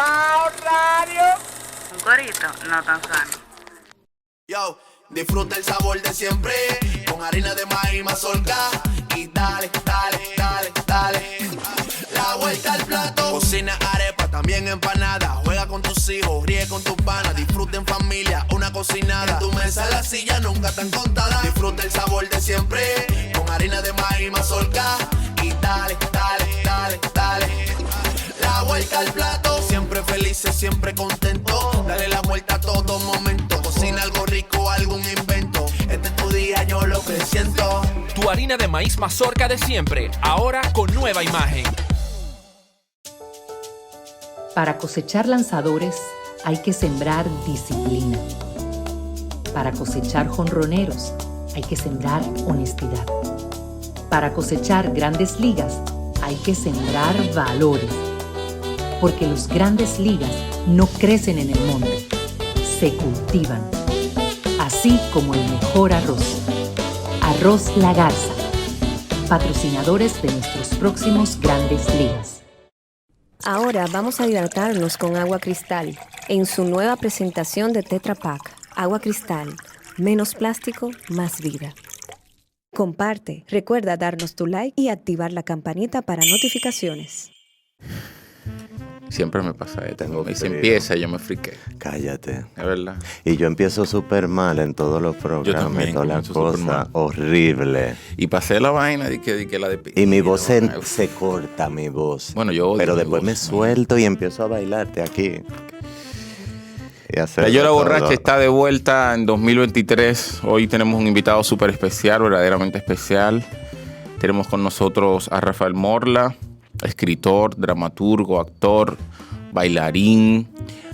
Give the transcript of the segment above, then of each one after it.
Wow Radio. Un corito no tan sano. Yo, disfruta el sabor de siempre con harina de maíz mazorca y dale, dale, dale, dale. La vuelta al plato. Cocina arepa, también empanada. Juega con tus hijos, ríe con tus panas. Disfruta en familia, una cocinada. En tu mesa la silla nunca tan contada. Disfruta el sabor de siempre con harina de maíz mazorca y dale, dale, dale, dale. La vuelta al plato. Siempre felices, siempre contento. Dale la vuelta a todo momento. Cocina algo rico, algún invento. Este es tu día, yo lo que siento. Tu harina de maíz mazorca de siempre, ahora con nueva imagen. Para cosechar lanzadores hay que sembrar disciplina. Para cosechar jonroneros hay que sembrar honestidad. Para cosechar grandes ligas hay que sembrar valores. Porque los grandes ligas no crecen en el monte, se cultivan. Así como el mejor arroz. Arroz La Garza, patrocinadores de nuestros próximos grandes ligas. Ahora vamos a hidratarnos con agua cristal en su nueva presentación de Tetra Pak. Agua cristal, menos plástico, más vida. Comparte, recuerda darnos tu like y activar la campanita para notificaciones. Siempre me pasa esto. Tengo Y se frío. empieza y yo me friqué. Cállate. Es verdad. Y yo empiezo súper mal en todos los programas, también todas las comienzo súper cosas mal. horrible. Y pasé la vaina de que la de... Y mi voz se corta, mi voz. Bueno, yo odio Pero mi después voz, me ¿no? suelto y empiezo a bailarte aquí. Y hacer La Yola todo. Borracha está de vuelta en 2023. Hoy tenemos un invitado súper especial, verdaderamente especial. Tenemos con nosotros a Rafael Morla, escritor, dramaturgo, actor, bailarín,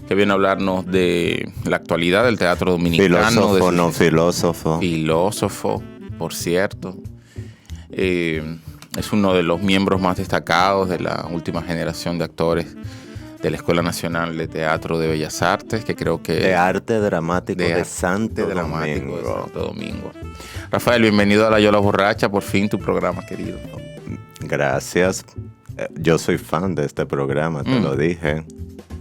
que viene a hablarnos de la actualidad del teatro dominicano. Filósofo, de no filósofo. Filósofo, por cierto. Es uno de los miembros más destacados de la última generación de actores de la Escuela Nacional de Teatro de Bellas Artes, que creo que... De arte dramático de arte Santo dramático de Domingo. Santo Domingo. Rafael, bienvenido a La Yola Borracha, por fin tu programa, querido. Gracias. Yo soy fan de este programa, te lo dije.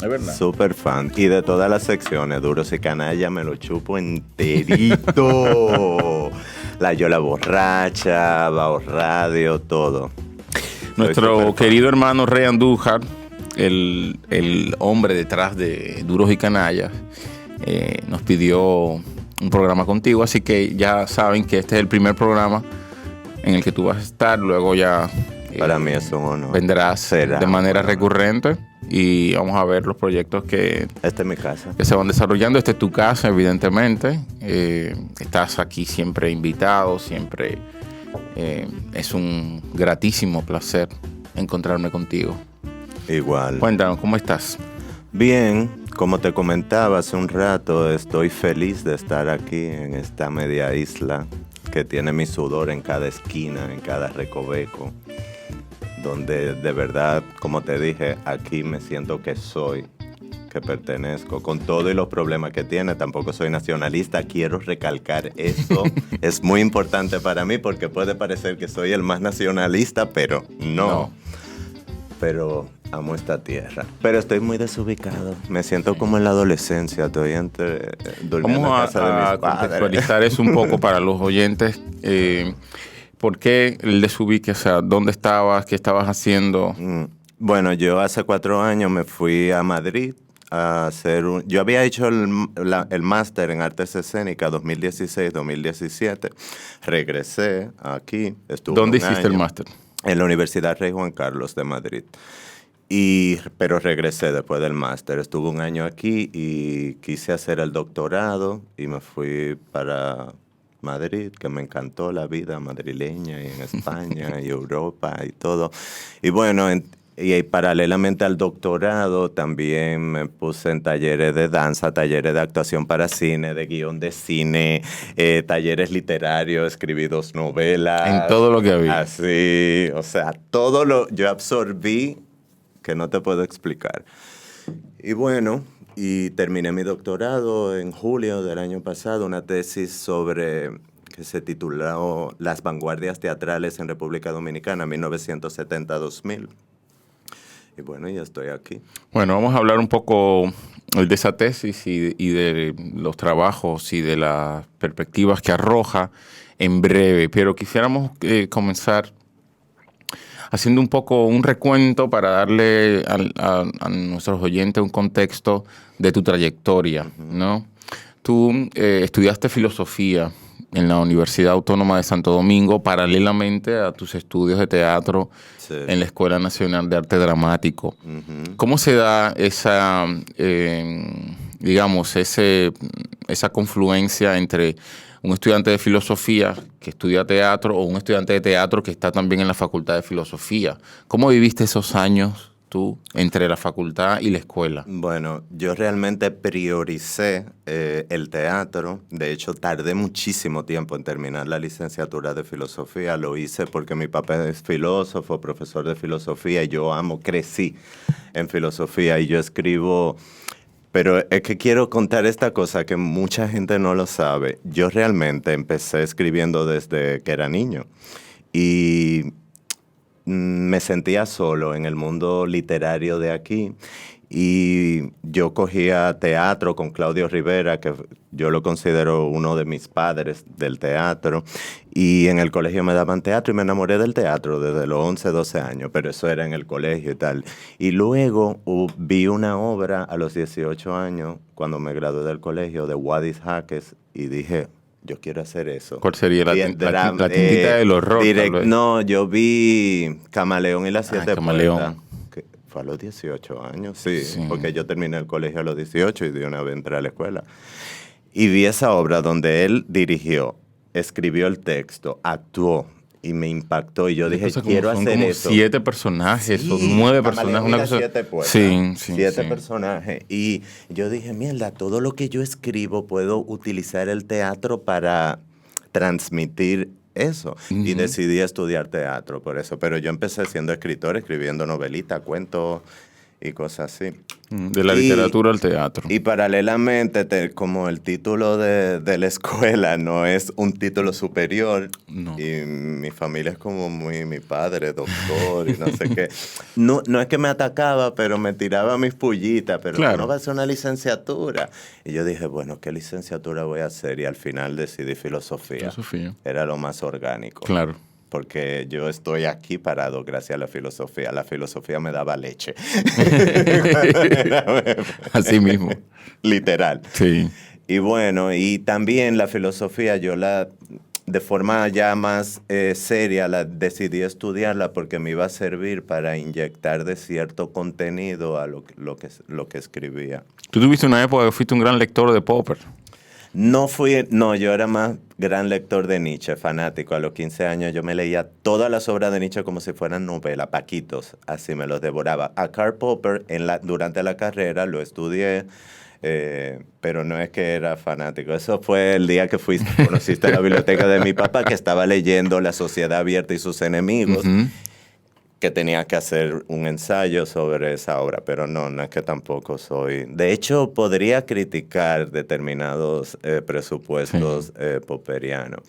Es verdad. Súper fan. Y de todas las secciones, Duros y Canalla, me lo chupo enterito. La Yola Borracha, Bao Radio, todo. Nuestro querido hermano Rey Andújar, el hombre detrás de Duros y Canallas, nos pidió un programa contigo, así que ya saben que este es el primer programa en el que tú vas a estar, luego ya... Para mí es un honor. Vendrás Será de manera un honor. recurrente y vamos a ver los proyectos que Esta es mi casa. se van desarrollando. Esta es tu casa, evidentemente. Estás aquí siempre invitado, siempre. Es un gratísimo placer encontrarme contigo. Igual. Cuéntanos, ¿cómo estás? Bien, como te comentaba hace un rato, estoy feliz de estar aquí en esta media isla que tiene mi sudor en cada esquina, en cada recoveco, donde de verdad, como te dije, aquí me siento que soy, que pertenezco, con todo y los problemas que tiene. Tampoco soy nacionalista, quiero recalcar eso. Es muy importante para mí porque puede parecer que soy el más nacionalista, pero no. Pero amo esta tierra. Pero estoy muy desubicado. Me siento como en la adolescencia. Estoy durmiendo en Vamos casa de a mis padres. contextualizar eso un poco para los oyentes. ¿Por qué el desubique? O sea, ¿dónde estabas? ¿Qué estabas haciendo? Bueno, yo hace 4 años me fui a Madrid a hacer Yo había hecho el máster en artes escénicas 2016-2017. Regresé aquí. Estuve ¿Dónde un hiciste año el máster? En la Universidad Rey Juan Carlos de Madrid. Pero regresé después del máster. Estuve un año aquí y quise hacer el doctorado y me fui para Madrid, que me encantó la vida madrileña y en España y Europa y todo. Y bueno, y paralelamente al doctorado también me puse en talleres de danza, talleres de actuación para cine, de guión de cine, talleres literarios, escribí 2 novelas. En todo lo que había. Así, o sea, yo absorbí que no te puedo explicar. Y bueno, y terminé mi doctorado en julio del año pasado, una tesis que se tituló Las vanguardias teatrales en República Dominicana, 1970-2000. Y bueno, ya estoy aquí. Bueno, vamos a hablar un poco de esa tesis y de los trabajos y de las perspectivas que arroja en breve, pero quisiéramos comenzar haciendo un poco un recuento para darle a nuestros oyentes un contexto de tu trayectoria, ¿no? Tú estudiaste filosofía en la Universidad Autónoma de Santo Domingo, paralelamente a tus estudios de teatro en la Escuela Nacional de Arte Dramático. ¿Cómo se da esa, digamos, esa confluencia entre un estudiante de filosofía que estudia teatro o un estudiante de teatro que está también en la Facultad de Filosofía? ¿Cómo viviste esos años tú entre la facultad y la escuela? Bueno, yo realmente prioricé el teatro. De hecho, tardé muchísimo tiempo en terminar la licenciatura de filosofía. Lo hice porque mi papá es filósofo, profesor de filosofía, y yo crecí en filosofía y yo escribo. Pero es que quiero contar esta cosa que mucha gente no lo sabe. Yo realmente empecé escribiendo desde que era niño y me sentía solo en el mundo literario de aquí y yo cogía teatro con Claudio Rivera, que yo lo considero uno de mis padres del teatro, y en el colegio me daban teatro y me enamoré del teatro desde los 11, 12 años, pero eso era en el colegio y tal. Y luego vi una obra a los 18 años, cuando me gradué del colegio, de Wadis Jaques, y dije, yo quiero hacer eso. ¿Cuál sería la tintita del horror? No, yo vi Camaleón y las Siete Camaleón. Puertas. Fue a los 18 años, sí, porque yo terminé el colegio a los 18 y de una vez entré a la escuela. Y vi esa obra donde él dirigió, escribió el texto, actuó y me impactó. Y yo dije, quiero hacer como eso. 7 personajes o 9 personajes. Una cosa... 7 puertas. Sí, 7 personajes. Y yo dije, mierda, todo lo que yo escribo puedo utilizar el teatro para transmitir eso. Y decidí estudiar teatro por eso. Pero yo empecé siendo escritor, escribiendo novelitas, cuentos y cosas así. De la literatura al teatro. Y paralelamente, como el título de la escuela no es un título superior, y mi familia es como mi padre, doctor, y no sé qué. No es que me atacaba, pero me tiraba mis pullitas, pero claro, no va a ser una licenciatura. Y yo dije, bueno, ¿qué licenciatura voy a hacer? Y al final decidí filosofía. Era lo más orgánico. Claro. Porque yo estoy aquí parado gracias a la filosofía. La filosofía me daba leche. Así mismo. Literal. Sí. Y bueno, y también la filosofía yo de forma ya más seria, decidí estudiarla porque me iba a servir para inyectar de cierto contenido a lo que escribía. Tú tuviste una época que fuiste un gran lector de Popper. No, yo era más gran lector de Nietzsche, fanático. A los 15 años yo me leía todas las obras de Nietzsche como si fueran novelas, paquitos, así me los devoraba. A Karl Popper durante la carrera lo estudié, pero no es que era fanático. Eso fue el día que conociste la biblioteca de mi papá, que estaba leyendo La Sociedad Abierta y sus enemigos, que tenía que hacer un ensayo sobre esa obra, pero no es que tampoco soy... De hecho, podría criticar determinados presupuestos popperianos,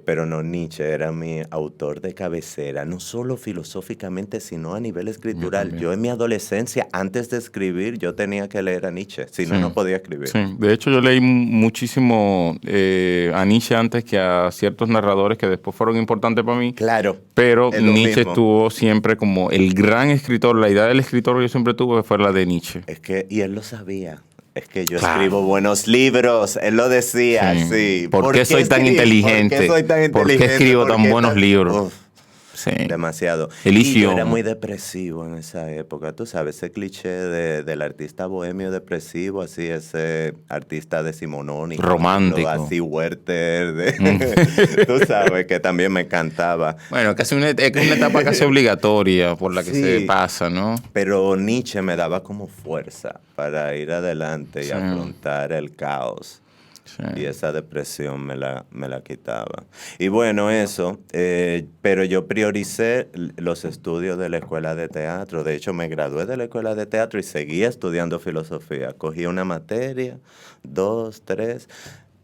pero no, Nietzsche era mi autor de cabecera, no solo filosóficamente, sino a nivel escritural. Yo en mi adolescencia, antes de escribir, yo tenía que leer a Nietzsche, si no podía escribir. Sí. De hecho, yo leí muchísimo a Nietzsche antes que a ciertos narradores que después fueron importantes para mí. Claro. Pero Nietzsche estuvo siempre como el gran escritor. La idea del escritor que yo siempre tuve fue la de Nietzsche. Y él lo sabía. Es que yo escribo buenos libros, él lo decía, sí. ¿Por qué soy tan inteligente? ¿Por qué escribo tan buenos libros? Demasiado. Y yo era muy depresivo en esa época. Tú sabes, ese cliché del artista bohemio depresivo, así, ese artista decimonónico. Romántico. Así, Werther. Tú sabes, que también me encantaba. Bueno, es una etapa casi obligatoria por la que se pasa, ¿no? Pero Nietzsche me daba como fuerza para ir adelante y afrontar el caos. Sí. Y esa depresión me la quitaba. Y bueno, eso. Pero yo prioricé los estudios de la escuela de teatro. De hecho, me gradué de la escuela de teatro y seguía estudiando filosofía. Cogí una materia, 2, 3.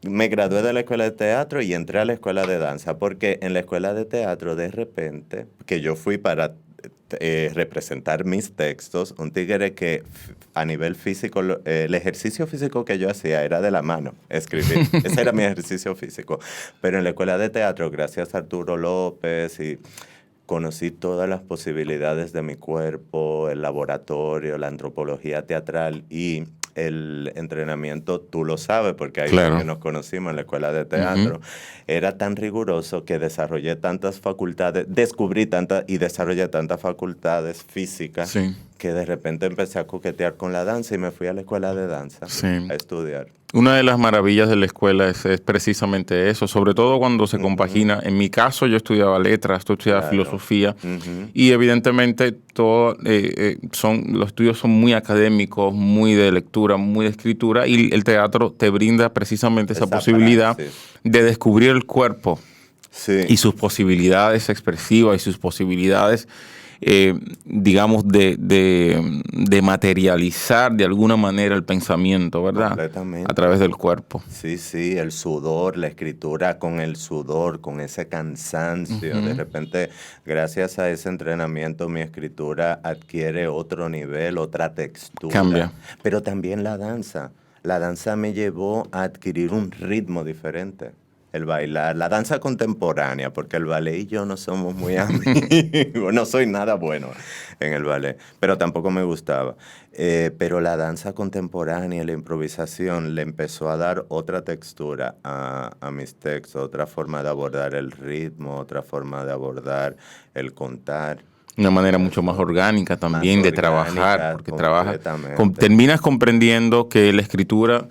Me gradué de la escuela de teatro y entré a la escuela de danza. Porque en la escuela de teatro, de repente, que yo fui para representar mis textos, un tigre que a nivel físico, el ejercicio físico que yo hacía era de la mano, escribir. Ese era mi ejercicio físico. Pero en la escuela de teatro, gracias a Arturo López, y conocí todas las posibilidades de mi cuerpo, el laboratorio, la antropología teatral y el entrenamiento, tú lo sabes, porque ahí Claro. que nos conocimos en la escuela de teatro, era tan riguroso que desarrollé tantas facultades, descubrí tantas y desarrollé tantas facultades físicas Sí. que de repente empecé a coquetear con la danza y me fui a la escuela de danza Sí. a estudiar. Una de las maravillas de la escuela es precisamente eso, sobre todo cuando se compagina. En mi caso, yo estudiaba letras, tú estudiabas Claro. filosofía, y evidentemente los estudios son muy académicos, muy de lectura, muy de escritura, y el teatro te brinda precisamente esa posibilidad praxis. de descubrir el cuerpo Sí. y sus posibilidades expresivas y sus posibilidades, digamos, de materializar de alguna manera el pensamiento, ¿verdad? Completamente. A través del cuerpo. Sí, sí, el sudor, la escritura con el sudor, con ese cansancio. De repente, gracias a ese entrenamiento, mi escritura adquiere otro nivel, otra textura. Cambia. Pero también la danza. La danza me llevó a adquirir un ritmo diferente. El bailar, la danza contemporánea, porque el ballet y yo no somos muy amigos, no soy nada bueno en el ballet, pero tampoco me gustaba. Pero la danza contemporánea, la improvisación, le empezó a dar otra textura a mis textos, otra forma de abordar el ritmo, otra forma de abordar el contar. Una manera mucho más orgánica también Más de trabajar, orgánica, porque completamente. terminas comprendiendo que la escritura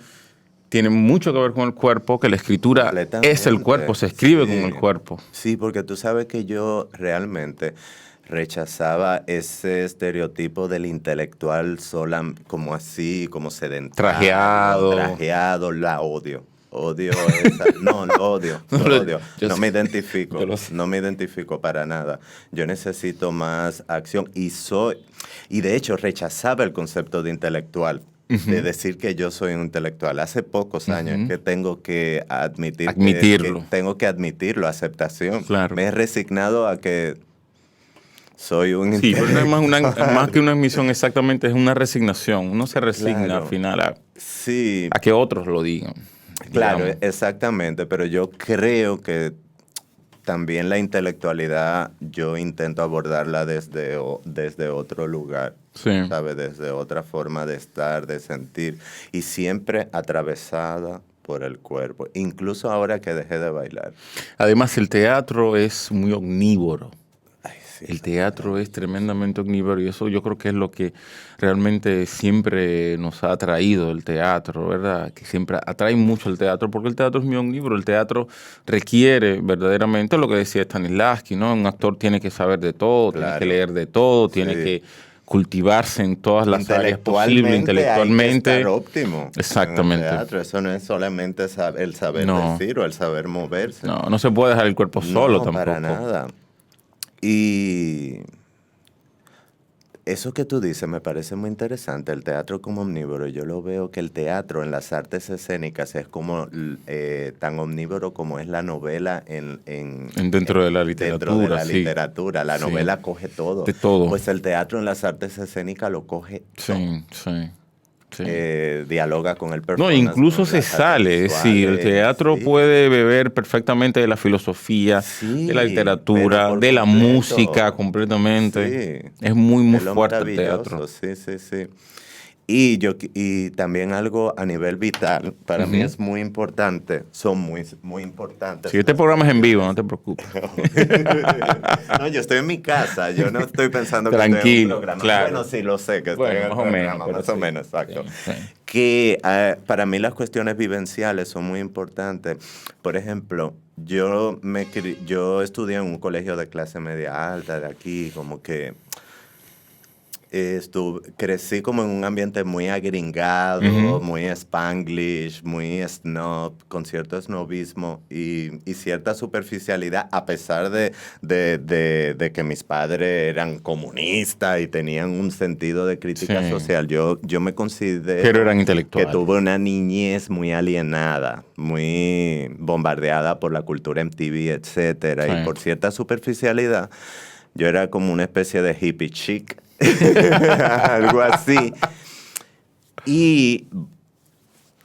tiene mucho que ver con el cuerpo, que la escritura es el cuerpo, se escribe Sí. con el cuerpo. Sí, porque tú sabes que yo realmente rechazaba ese estereotipo del intelectual sola, como así, como sedentario, trajeado, la odio. Odio esa, no, lo odio, No, lo odio. yo No sé. me identifico, Yo lo sé. no me identifico para nada. Yo necesito más acción y de hecho rechazaba el concepto de intelectual. De decir que yo soy un intelectual. Hace pocos años que tengo que Admitirlo. que tengo que admitirlo, aceptación. Claro. Me he resignado a que soy un Sí, pero no es intelectual. más que una admisión, exactamente, es una resignación. Uno se resigna Claro. al final Sí, a que otros lo digan. claro, digamos. exactamente, pero yo creo que también la intelectualidad yo intento abordarla desde otro lugar, Sí. ¿sabes? Desde otra forma de estar, de sentir, y siempre atravesada por el cuerpo, incluso ahora que dejé de bailar. Además, el teatro es muy omnívoro. Ay, sí, El teatro es tremendamente omnívoro y eso yo creo que es lo que realmente siempre nos ha atraído el teatro, ¿verdad? Que siempre atrae mucho el teatro porque el teatro es muy omnívoro. El teatro requiere verdaderamente lo que decía Stanislavski, ¿no? Un actor tiene que saber de todo, tiene Claro. que leer de todo, Sí. tiene que cultivarse en todas las áreas posibles, Hay intelectualmente. que estar óptimo. Exactamente. En el teatro. Eso no es solamente el saber No. decir o el saber moverse. No, no se puede dejar el cuerpo solo No, tampoco. para nada. Y eso que tú dices me parece muy interesante, el teatro como omnívoro. Yo lo veo que el teatro en las artes escénicas es como tan omnívoro como es la novela Dentro de la literatura, Dentro de la sí. literatura. La Sí. novela coge todo. De todo. Pues el teatro en las artes escénicas lo coge todo. Sí, sí. Sí. Dialoga con el No, performance. incluso con se las artes sale, es decir, el visuales, teatro sí. puede beber perfectamente de la filosofía, Sí, de la pero literatura, por de la completo. música completamente. Sí. Es muy, muy Es lo fuerte el maravilloso, teatro. Sí, sí, sí. Y también algo a nivel vital, para mí es muy importante, son muy, muy importantes. Si este programa es en vivo, no te preocupes. No, yo estoy en mi casa, yo no estoy pensando que estoy en un Tranquilo, programa. claro. Bueno, sí, lo sé que estoy Bueno, en el más o menos, programa, pero más o sí. menos, exacto. Sí, sí. Que para mí las cuestiones vivenciales son muy importantes. Por ejemplo, yo estudié en un colegio de clase media alta de aquí, como que crecí como en un ambiente muy agringado, muy spanglish, muy snob, con cierto snobismo y cierta superficialidad, a pesar de que mis padres eran comunistas y tenían un sentido de crítica Sí. social. Yo me considero Pero eran intelectuales. que tuve una niñez muy alienada, muy bombardeada por la cultura MTV, etcétera, Sí. y por cierta superficialidad. Yo era como una especie de hippie chic, algo así. Y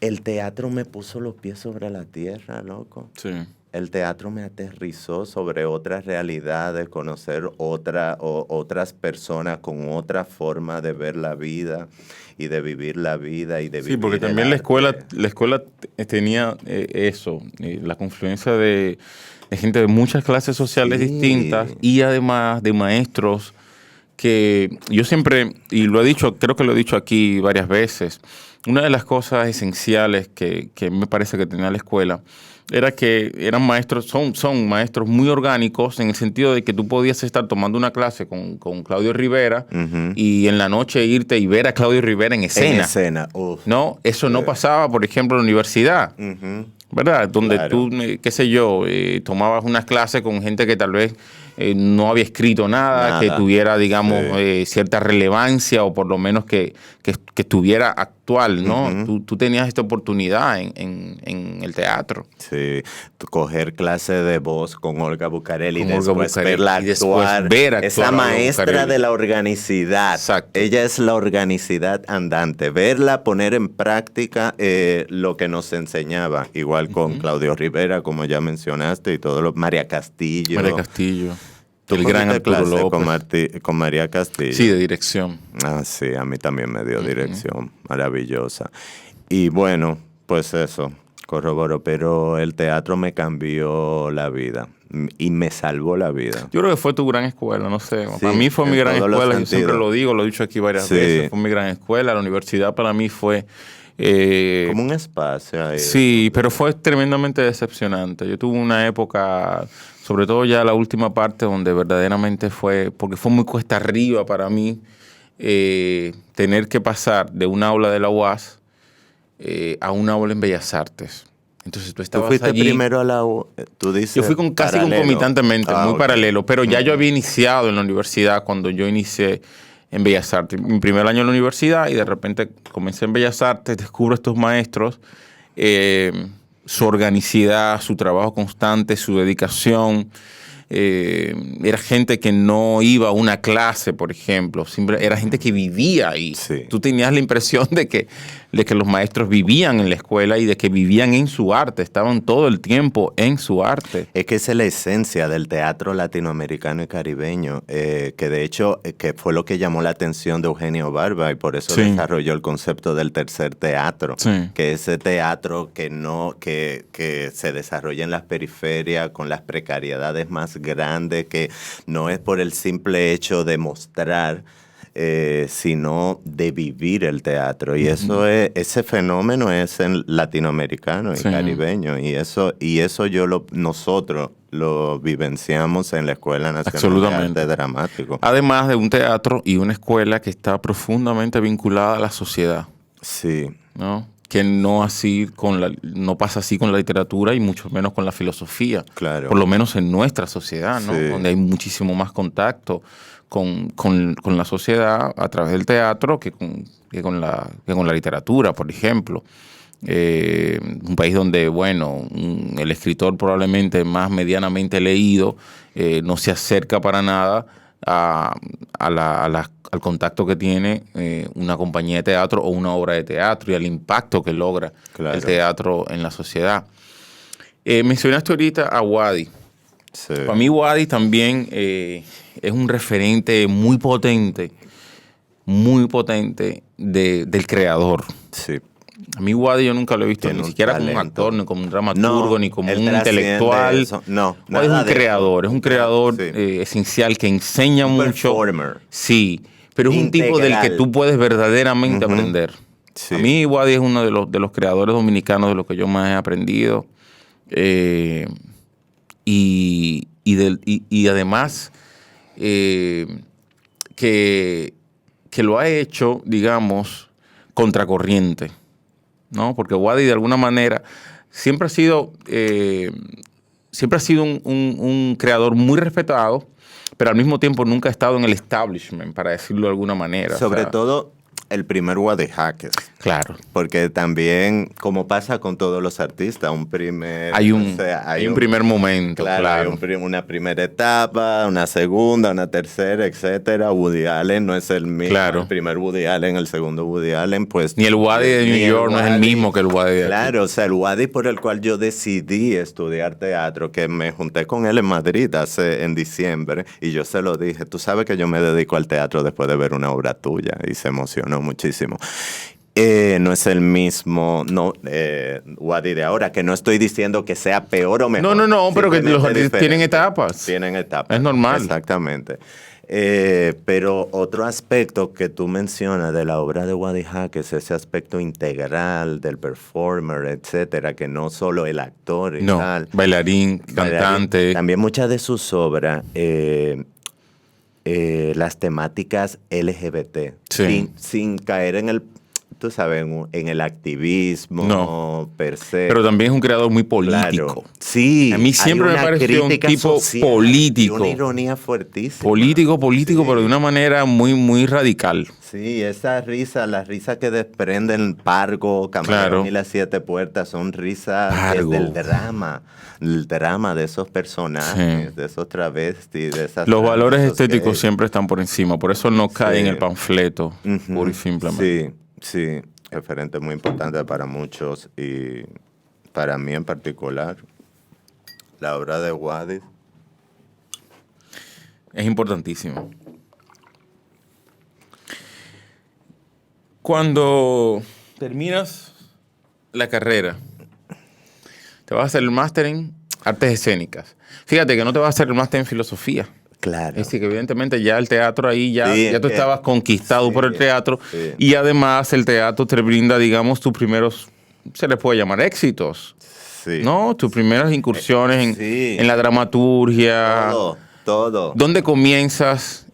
el teatro me puso los pies sobre la tierra, loco. Sí. El teatro me aterrizó sobre otras realidades, conocer otras personas con otra forma de ver la vida y de vivir la vida y de vivir. Sí, porque también la escuela tenía eso, la confluencia de gente de muchas clases sociales distintas y además de maestros que yo siempre, y lo he dicho, creo que lo he dicho aquí varias veces, una de las cosas esenciales que me parece que tenía la escuela era que eran maestros, son maestros muy orgánicos en el sentido de que tú podías estar tomando una clase con Claudio Rivera y en la noche irte y ver a Claudio Rivera en escena. En escena, uf. No, eso no pasaba, por ejemplo, en la universidad, ¿verdad? Donde tú, qué sé yo, tomabas unas clases con gente que tal vez no había escrito nada, que tuviera, digamos, cierta relevancia o por lo menos que estuviera actual, ¿no? Tú tenías esta oportunidad en el teatro. Sí, coger clase de voz con Olga Bucarelli Con y Olga después Bucarelli, verla y después actuar. ver actuar Esa a Olga maestra Bucarelli. de la organicidad. Exacto. Ella es la organicidad andante. Verla poner en práctica lo que nos enseñaba. Igual con Claudio Rivera, como ya mencionaste, y todo lo... María Castillo. María Castillo. ¿Tú El gran cogiste Arturo clase López. con María Castillo? Sí, de dirección. Ah, sí, a mí también me dio dirección. Maravillosa. Y bueno, pues eso, corroboro. Pero el teatro me cambió la vida y me salvó la vida. Yo creo que fue tu gran escuela, no sé. Sí, para mí fue mi en gran todos los escuela, yo siempre sentidos. lo digo, lo he dicho aquí varias Sí. veces. Fue mi gran escuela. La universidad para mí fue... Como un espacio ahí. Sí, pero fue tremendamente decepcionante. Yo tuve una época, sobre todo ya la última parte, donde verdaderamente fue, porque fue muy cuesta arriba para mí, tener que pasar de un aula de la UAS a un aula en Bellas Artes. Entonces tú ¿Tú estabas fuiste allí. primero a la U? ¿Tú dices Yo fui casi paralelo? concomitantemente, muy Ok. paralelo, pero ya yo había iniciado en la universidad cuando yo inicié en Bellas Artes. Mi primer año en la universidad y de repente comencé en Bellas Artes, descubro a estos maestros, su organicidad, su trabajo constante, su dedicación. Era gente que no iba a una clase, por ejemplo, era gente que vivía ahí. Sí. Tú tenías la impresión de que los maestros vivían en la escuela y de que vivían en su arte, estaban todo el tiempo en su arte. Es que esa es la esencia del teatro latinoamericano y caribeño, que de hecho que fue lo que llamó la atención de Eugenio Barba y por eso Sí. desarrolló el concepto del tercer teatro, Sí. que ese teatro que se desarrolla en las periferias con las precariedades más grandes, que no es por el simple hecho de mostrar, sino de vivir el teatro. Y eso es, ese fenómeno es en latinoamericano y Sí. caribeño. Y eso nosotros lo vivenciamos en la Escuela Nacional de Absolutamente. Arte Dramático. Además de un teatro y una escuela que está profundamente vinculada a la sociedad, Sí, ¿no? Que no pasa así con la literatura y mucho menos con la filosofía. claro. Por lo menos en nuestra sociedad, ¿no? Sí. Donde hay muchísimo más contacto con la sociedad a través del teatro que con la literatura, por ejemplo. Un país donde, bueno, el escritor probablemente más medianamente leído no se acerca para nada al contacto que tiene una compañía de teatro o una obra de teatro y al impacto que logra Claro. el teatro en la sociedad. Mencionaste ahorita a Wadi. Sí. Para mí Wadi también es un referente muy potente del creador. Sí. A mí Wadi yo nunca lo he visto Tiene ni un siquiera como un talento. actor, ni como un dramaturgo, No, ni como él un trasciende intelectual. eso. No, Wadi es nada un de creador, eso. es un creador Sí. esencial que enseña Un mucho. performer. Sí, pero es un tipo del que Integral. tú puedes verdaderamente Ujú. aprender. Sí. A mí Wadi es uno de los creadores dominicanos de los que yo más he aprendido. Y además que lo ha hecho, digamos, contracorriente, ¿no? Porque Wadi de alguna manera siempre ha sido un creador muy respetado, pero al mismo tiempo nunca ha estado en el establishment, para decirlo de alguna manera. Sobre O sea, todo el primer Wadi Jaques. Claro. Porque también, como pasa con todos los artistas, Hay un primer momento, claro. Hay una primera etapa, una segunda, una tercera, etcétera. Woody Allen no es el mismo. Claro. El primer Woody Allen, el segundo Woody Allen, pues... Ni el Wadi de New York no es el mismo que el Wadi de aquí. Claro, o sea, el Wadi por el cual yo decidí estudiar teatro, que me junté con él en Madrid en diciembre, y yo se lo dije, tú sabes que yo me dedico al teatro después de ver una obra tuya, y se emocionó muchísimo. No es el mismo Wadi de ahora, que no estoy diciendo que sea peor o mejor. No, pero que los artistas diferente. tienen etapas. Tienen etapas. Es normal. Exactamente. Pero otro aspecto que tú mencionas de la obra de Wadi Jaques es ese aspecto integral del performer, etcétera, que no solo el actor y tal. Bailarín, cantante. También muchas de sus obras... las temáticas LGBT, Sí. sin caer en el, tú sabes, en el activismo per se. Pero también es un creador muy político. Claro. Sí. A mí siempre me pareció un tipo social, político. y una ironía fuertísima. Político, Sí. pero de una manera muy, muy radical. Sí, esa risa, las risas que desprenden Pargo, Camarón y las Siete Puertas son risas del drama. El drama de esos personajes, de esos travestis, de esas... Los valores estéticos siempre están por encima, por eso no cae en el panfleto, puro y simplemente. Sí, referente muy importante para muchos y para mí en particular. La obra de Wadi es importantísimo. Cuando terminas la carrera, te vas a hacer el máster en artes escénicas. Fíjate que no te vas a hacer el máster en filosofía. Claro. Es decir, que evidentemente ya el teatro ahí, ya tú estabas conquistado por el teatro. Sí. Y además el teatro te brinda, digamos, tus primeros, se les puede llamar éxitos. Sí. ¿No? Tus primeras incursiones en la dramaturgia. Todo. ¿Dónde comienzas?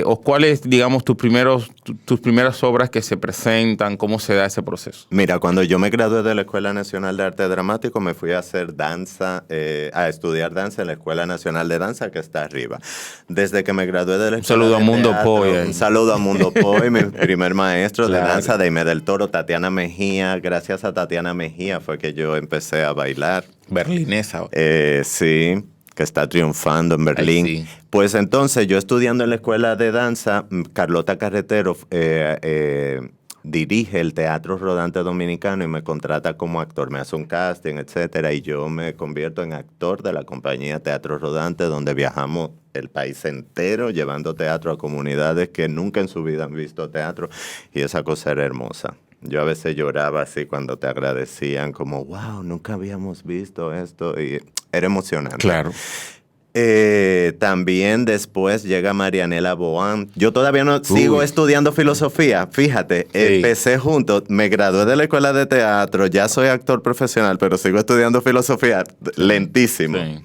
¿O cuáles, digamos, tus primeras obras que se presentan? ¿Cómo se da ese proceso? Mira, cuando yo me gradué de la Escuela Nacional de Arte Dramático, me fui a hacer danza, a estudiar danza en la Escuela Nacional de Danza, que está arriba. Desde que me gradué de la Escuela saludo a Mundo Teatro, Poy. Un saludo a Mundo Poy, mi primer maestro de danza, de Aimé del Toro, Tatiana Mejía. Gracias a Tatiana Mejía fue que yo empecé a bailar. Berlinesa. Sí, que está triunfando en Berlín. Ay, sí. Pues entonces, yo estudiando en la escuela de danza, Carlota Carretero dirige el Teatro Rodante Dominicano y me contrata como actor. Me hace un casting, etcétera, y yo me convierto en actor de la compañía Teatro Rodante, donde viajamos el país entero llevando teatro a comunidades que nunca en su vida han visto teatro, y esa cosa era hermosa. Yo a veces lloraba así cuando te agradecían, como, wow, nunca habíamos visto esto, y era emocionante. Claro. También después llega Marianela Boan. Yo todavía no sigo estudiando filosofía, fíjate, empecé juntos, me gradué de la escuela de teatro, ya soy actor profesional, pero sigo estudiando filosofía lentísimo. Sí.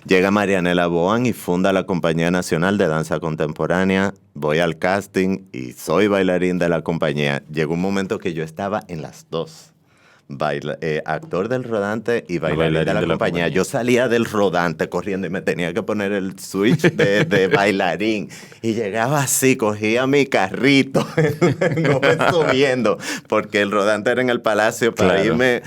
Llega Marianela Boan y funda la Compañía Nacional de Danza Contemporánea. Voy al casting y soy bailarín de la compañía. Llegó un momento que yo estaba en las dos. Actor del rodante y bailarín de la compañía. Yo salía del rodante corriendo y me tenía que poner el switch de bailarín. Y llegaba así, cogía mi carrito, subiendo, porque el rodante era en el Palacio para irme.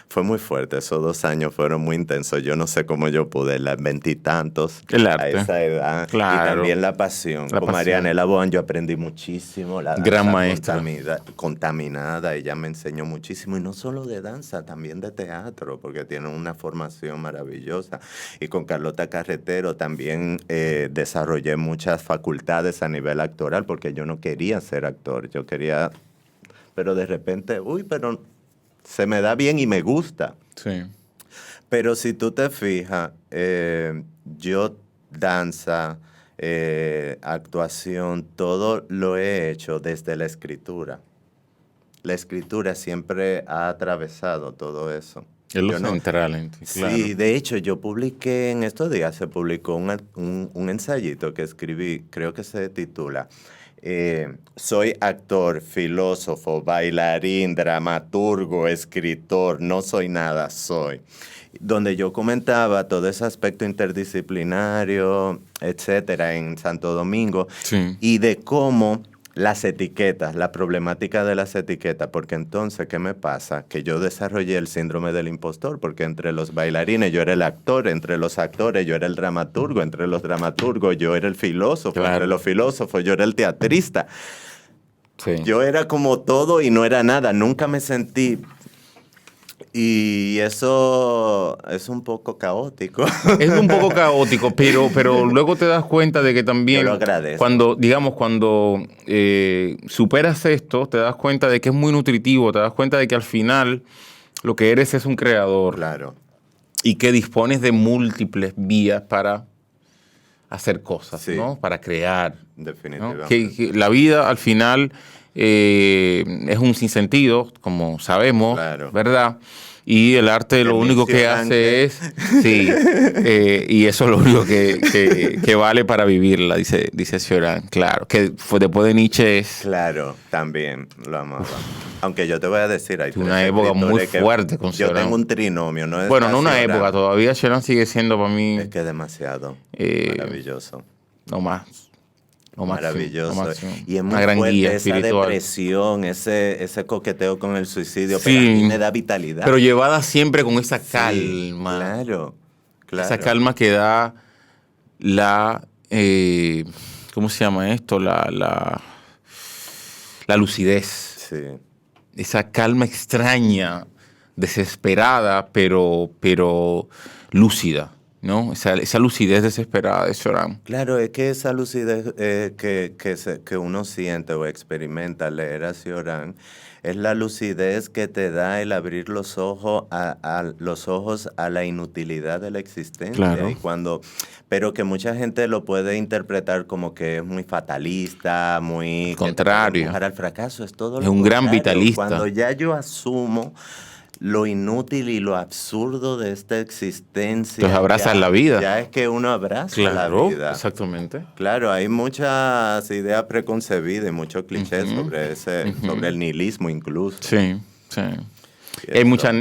Fue muy fuerte, esos 2 años fueron muy intensos. Yo no sé cómo yo pude, las 20 y tantos, a esa edad. Claro. Y también la pasión. Con Marianela Boan yo aprendí muchísimo. La danza gran maestra. Contaminada, ella me enseñó muchísimo. Y no solo de danza, también de teatro, porque tiene una formación maravillosa. Y con Carlota Carretero también desarrollé muchas facultades a nivel actoral, porque yo no quería ser actor. Yo quería... Pero de repente, pero... se me da bien y me gusta. Sí. Pero si tú te fijas, yo danza, actuación, todo lo he hecho desde la escritura. La escritura siempre ha atravesado todo eso. Es lo central. Claro. Sí, de hecho, yo publiqué en estos días, se publicó un ensayito que escribí, creo que se titula... soy actor, filósofo, bailarín, dramaturgo, escritor, no soy nada, soy. Donde yo comentaba todo ese aspecto interdisciplinario, etcétera, en Santo Domingo, y de cómo las etiquetas, la problemática de las etiquetas, porque entonces, ¿qué me pasa? Que yo desarrollé el síndrome del impostor, porque entre los bailarines yo era el actor, entre los actores yo era el dramaturgo, entre los dramaturgos yo era el filósofo, Claro. entre los filósofos yo era el teatrista. Sí. Yo era como todo y no era nada, nunca me sentí... Y eso es un poco caótico. Es un poco caótico, pero luego te das cuenta de que también Yo lo agradezco. cuando superas esto, te das cuenta de que es muy nutritivo, te das cuenta de que al final lo que eres es un creador Claro. y que dispones de múltiples vías para hacer cosas, Sí. ¿no? Para crear, ¿no? Definitivamente. Que la vida al final es un sinsentido, como sabemos, Claro. ¿verdad? Y el arte lo único que hace es... Sí, y eso es lo único que vale para vivirla, dice Cioran. Claro, que fue después de Nietzsche es Claro, también lo amaba. Aunque yo te voy a decir, hay una tres época muy escritores que- fuerte con Yo Cioran. tengo un trinomio, ¿no? Bueno, no una Cioran. época, todavía Cioran sigue siendo para mí Es que es demasiado maravilloso. lo máximo, Maravilloso. lo máximo. Y es Una muy gran fuerte guía esa espiritual. depresión, ese coqueteo con el suicidio, Sí. pero a mí me da vitalidad. Pero llevada siempre con esa Sí, calma. Claro, claro. Esa calma que da la... ¿cómo se llama esto? La lucidez. Sí, Esa calma extraña, desesperada, pero lúcida, ¿no? Esa lucidez desesperada de Cioran. claro, es que esa lucidez que uno siente o experimenta al leer a Cioran es la lucidez que te da el abrir los ojos a la inutilidad de la existencia. Claro. Pero que mucha gente lo puede interpretar como que es muy fatalista, muy... que te Contrario. puede empujar al fracaso. Es todo Es lo un gran contrario. vitalista. Cuando ya yo asumo lo inútil y lo absurdo de esta existencia. Entonces abrazas ya- la vida. Ya es que uno abraza Claro, la vida. exactamente. Claro, hay muchas ideas preconcebidas y muchos clichés sobre el nihilismo incluso. Sí, sí. Y Hay eso- mucha,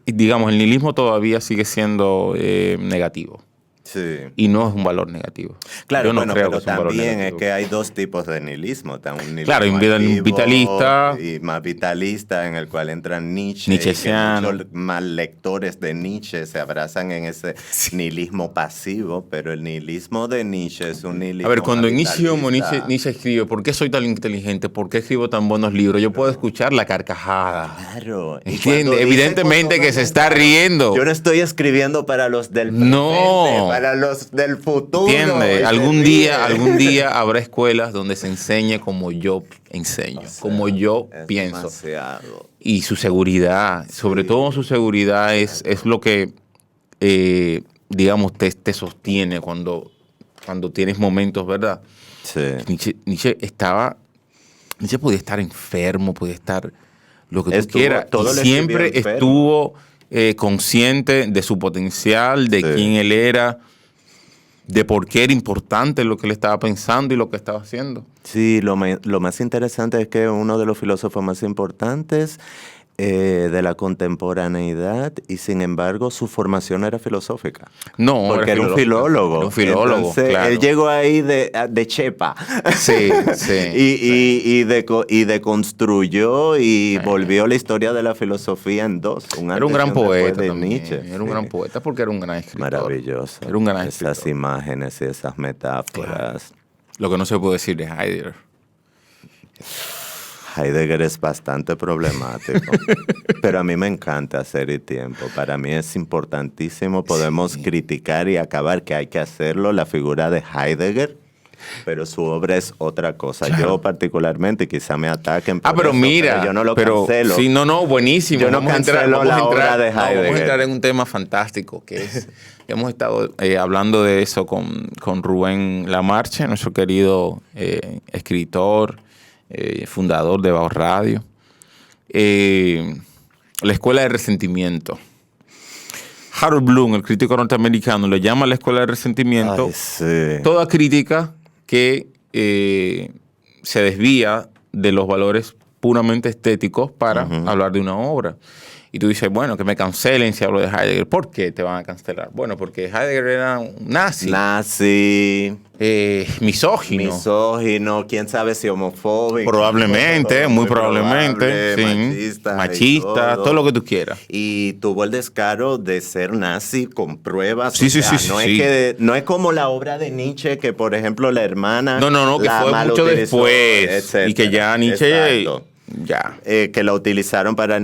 digamos, el nihilismo todavía sigue siendo negativo. Sí. Y no es un valor negativo. Claro, Yo no bueno, creo pero que sea un valor también es negativo. que hay dos tipos de nihilismo. Está un nihilismo Claro, hay un activo vitalista. y más vitalista, en el cual entran Nietzsche. Nietzscheano. Y que muchos más lectores de Nietzsche se abrazan en ese nihilismo pasivo, pero el nihilismo de Nietzsche es un nihilismo A ver, cuando más inicio vitalista. Nietzsche escribe, ¿por qué soy tan inteligente? ¿Por qué escribo tan buenos libros? Yo puedo escuchar la carcajada. Claro. y Entiende, cuando dice evidentemente cosas que se está mentales, riendo. Yo no estoy escribiendo para los del presente, No. para los del futuro. ¿Entiendes? Y se Algún ríe. día habrá escuelas donde se enseñe como yo enseño, O sea, como yo es pienso. demasiado. Y su seguridad, sobre todo su seguridad es lo que, digamos, te sostiene cuando tienes momentos, ¿verdad? Sí. Nietzsche podía estar enfermo, podía estar lo que tú Estuvo- quieras. todo Y lo siempre escribió enfermo. estuvo consciente de su potencial, de Sí. quién él era, de por qué era importante lo que él estaba pensando y lo que estaba haciendo. Sí, lo más interesante es que uno de los filósofos más importantes de la contemporaneidad y sin embargo su formación era filosófica. No, Porque era un filólogo. Era un filólogo, Entonces, claro. él llegó ahí de chepa. Sí, sí. y deconstruyó y volvió la historia de la filosofía en dos. Era un antes gran y un después poeta de también. Nietzsche. Era un Sí. gran poeta porque era un gran escritor. Maravilloso. Era un gran Esas escritor. imágenes y esas metáforas. Lo que no se puede decir de Heidegger. Heidegger es bastante problemático, pero a mí me encanta Hacer y Tiempo. Para mí es importantísimo. Podemos criticar y acabar que hay que hacerlo, la figura de Heidegger, pero su obra es otra cosa. Claro. Yo particularmente, quizá me ataquen por Pero eso, mira, pero yo no lo pero, cancelo. Sí, no, buenísimo. Yo no cancelo la obra de Vamos a Heidegger. entrar en un tema fantástico, que es, hemos estado hablando de eso con Rubén Lamarche, nuestro querido escritor, fundador de Bajo Radio. La escuela de resentimiento. Harold Bloom, el crítico norteamericano, le llama la escuela de resentimiento Ay, sí. toda crítica que se desvía de los valores puramente estéticos para hablar de una obra. Y tú dices, bueno, que me cancelen si hablo de Heidegger. ¿Por qué te van a cancelar? Bueno, porque Heidegger era un nazi. Misógino. Misógino, quién sabe si homofóbico. Probablemente, muy probablemente. Sí. Machista, todo lo que tú quieras. Y tuvo el descaro de ser nazi con pruebas. Sí, o sea, sí. no es como la obra de Nietzsche, que por ejemplo la hermana. No, que fue mucho después. Etcétera. Y que ya Nietzsche. Exacto. Ya. Que la utilizaron para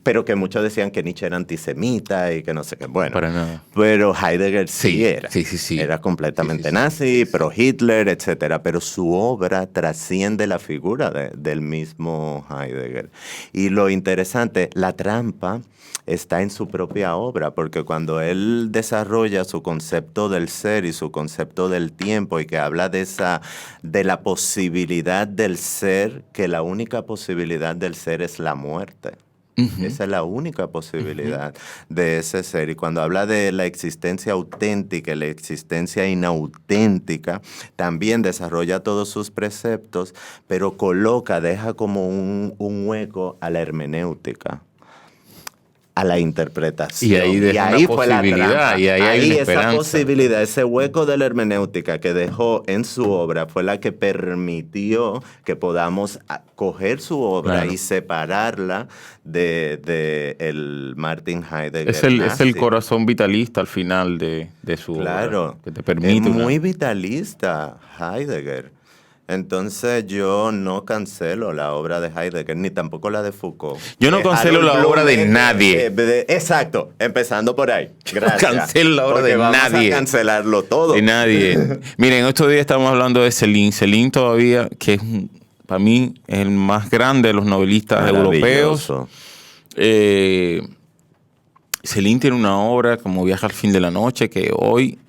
pero que muchos decían que Nietzsche era antisemita y que no sé qué. Bueno, para nada. Pero Heidegger sí era. Sí. Era completamente nazi, pro Hitler, etcétera. Pero su obra trasciende la figura del mismo Heidegger. Y lo interesante, la trampa está en su propia obra, porque cuando él desarrolla su concepto del ser y su concepto del tiempo y que habla de la posibilidad del ser, que la única posibilidad del ser es la muerte. Esa es la única posibilidad de ese ser. Y cuando habla de la existencia auténtica y la existencia inauténtica, también desarrolla todos sus preceptos, pero deja como un hueco a la hermenéutica, a la interpretación. Y ahí fue la trampa. Y ahí hay una esperanza. Esa posibilidad, ese hueco de la hermenéutica que dejó en su obra fue la que permitió que podamos coger su obra y separarla de el Martin Heidegger. Es el corazón vitalista al final de su obra. Que te permite es muy vitalista Heidegger. Entonces yo no cancelo la obra de Heidegger, ni tampoco la de Foucault. Yo no cancelo la obra de nadie. Exacto, empezando por ahí. Gracias. Cancelo la obra de vamos nadie. A cancelarlo todo. De nadie. Miren, estos días estamos hablando de Céline. Céline todavía, que es, para mí es el más grande de los novelistas europeos. Céline tiene una obra como Viaje al fin de la noche que hoy,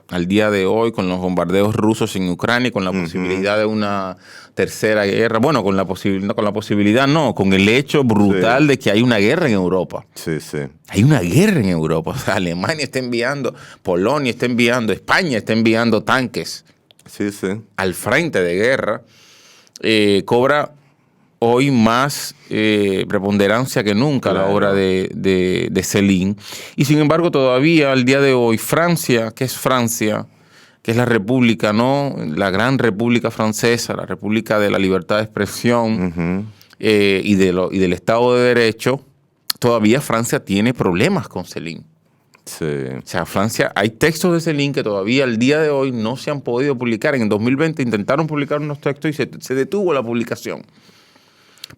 al día de hoy, con los bombardeos rusos en Ucrania, con la posibilidad de una tercera guerra, bueno, con el hecho brutal de que hay una guerra en Europa. Sí. Hay una guerra en Europa. O sea, Alemania está enviando, Polonia está enviando, España está enviando tanques al frente de guerra. Cobra hoy más preponderancia que nunca la obra de Céline. Y sin embargo, todavía al día de hoy, Francia, que es la república, ¿no? La gran república francesa, la república de la libertad de expresión y del Estado de Derecho, todavía Francia tiene problemas con Céline. Sí. O sea, Francia, hay textos de Céline que todavía al día de hoy no se han podido publicar. En el 2020 intentaron publicar unos textos y se detuvo la publicación.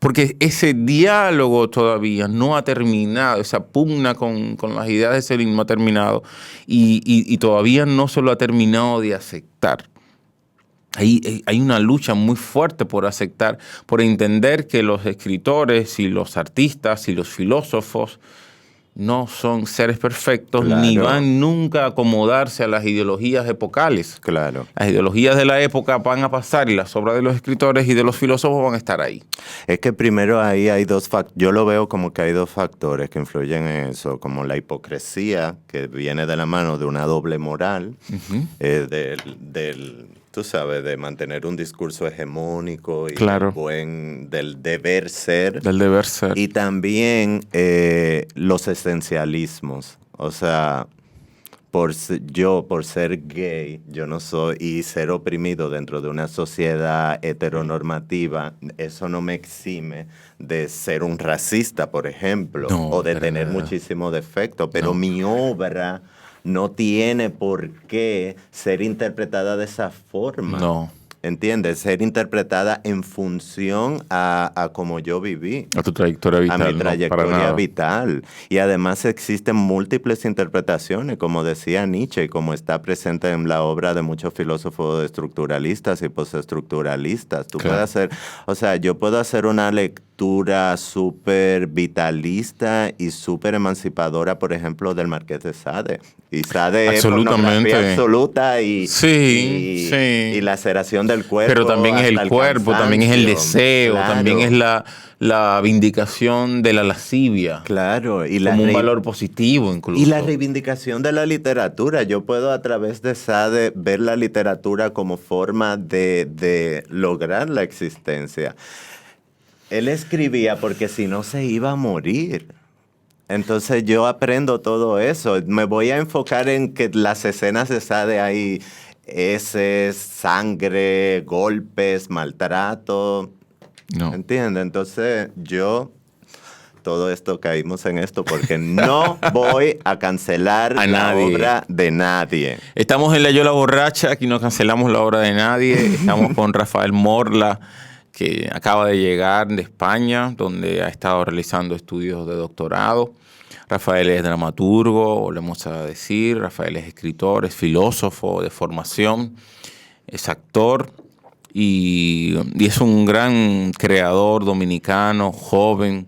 Porque ese diálogo todavía no ha terminado, esa pugna con las ideas de Céline no ha terminado y todavía no se lo ha terminado de aceptar. Hay una lucha muy fuerte por aceptar, por entender que los escritores y los artistas y los filósofos no son seres perfectos, ni van nunca a acomodarse a las ideologías epocales. Claro. Las ideologías de la época van a pasar y las obras de los escritores y de los filósofos van a estar ahí. Es que primero ahí hay dos factores. Yo lo veo como que hay dos factores que influyen en eso, como la hipocresía, que viene de la mano de una doble moral, tú sabes, de mantener un discurso hegemónico y del deber ser. Del deber ser. Y también los esencialismos. O sea, por ser gay, yo no soy, y ser oprimido dentro de una sociedad heteronormativa, eso no me exime de ser un racista, por ejemplo, o de tener muchísimos defectos. Pero mi obra no tiene por qué ser interpretada de esa forma. No. ¿Entiendes? Ser interpretada en función a cómo yo viví. A tu trayectoria vital. A mi trayectoria vital. Y además existen múltiples interpretaciones, como decía Nietzsche, como está presente en la obra de muchos filósofos estructuralistas y postestructuralistas. Tú puedes hacer, yo puedo hacer una lectura súper vitalista y súper emancipadora, por ejemplo, del Marqués de Sade. Y Sade es pornografía absoluta y laceración del cuerpo. Pero también es el cuerpo, también es el deseo, también es la vindicación de la lascivia. Claro. Y como un valor positivo incluso. Y la reivindicación de la literatura. Yo puedo a través de Sade ver la literatura como forma de lograr la existencia. Él escribía porque si no se iba a morir. Entonces yo aprendo todo eso. Me voy a enfocar en que las escenas están de ahí, heces, sangre, golpes, maltrato. No. ¿Entiendes? Entonces todo esto caímos en esto porque no voy a cancelar A la nadie. obra de nadie. Estamos en La Yola Borracha, aquí no cancelamos la obra de nadie. Estamos con Rafael Morla, que acaba de llegar de España, donde ha estado realizando estudios de doctorado. Rafael es dramaturgo, volvemos a decir. Rafael es escritor, es filósofo de formación, es actor y es un gran creador dominicano, joven,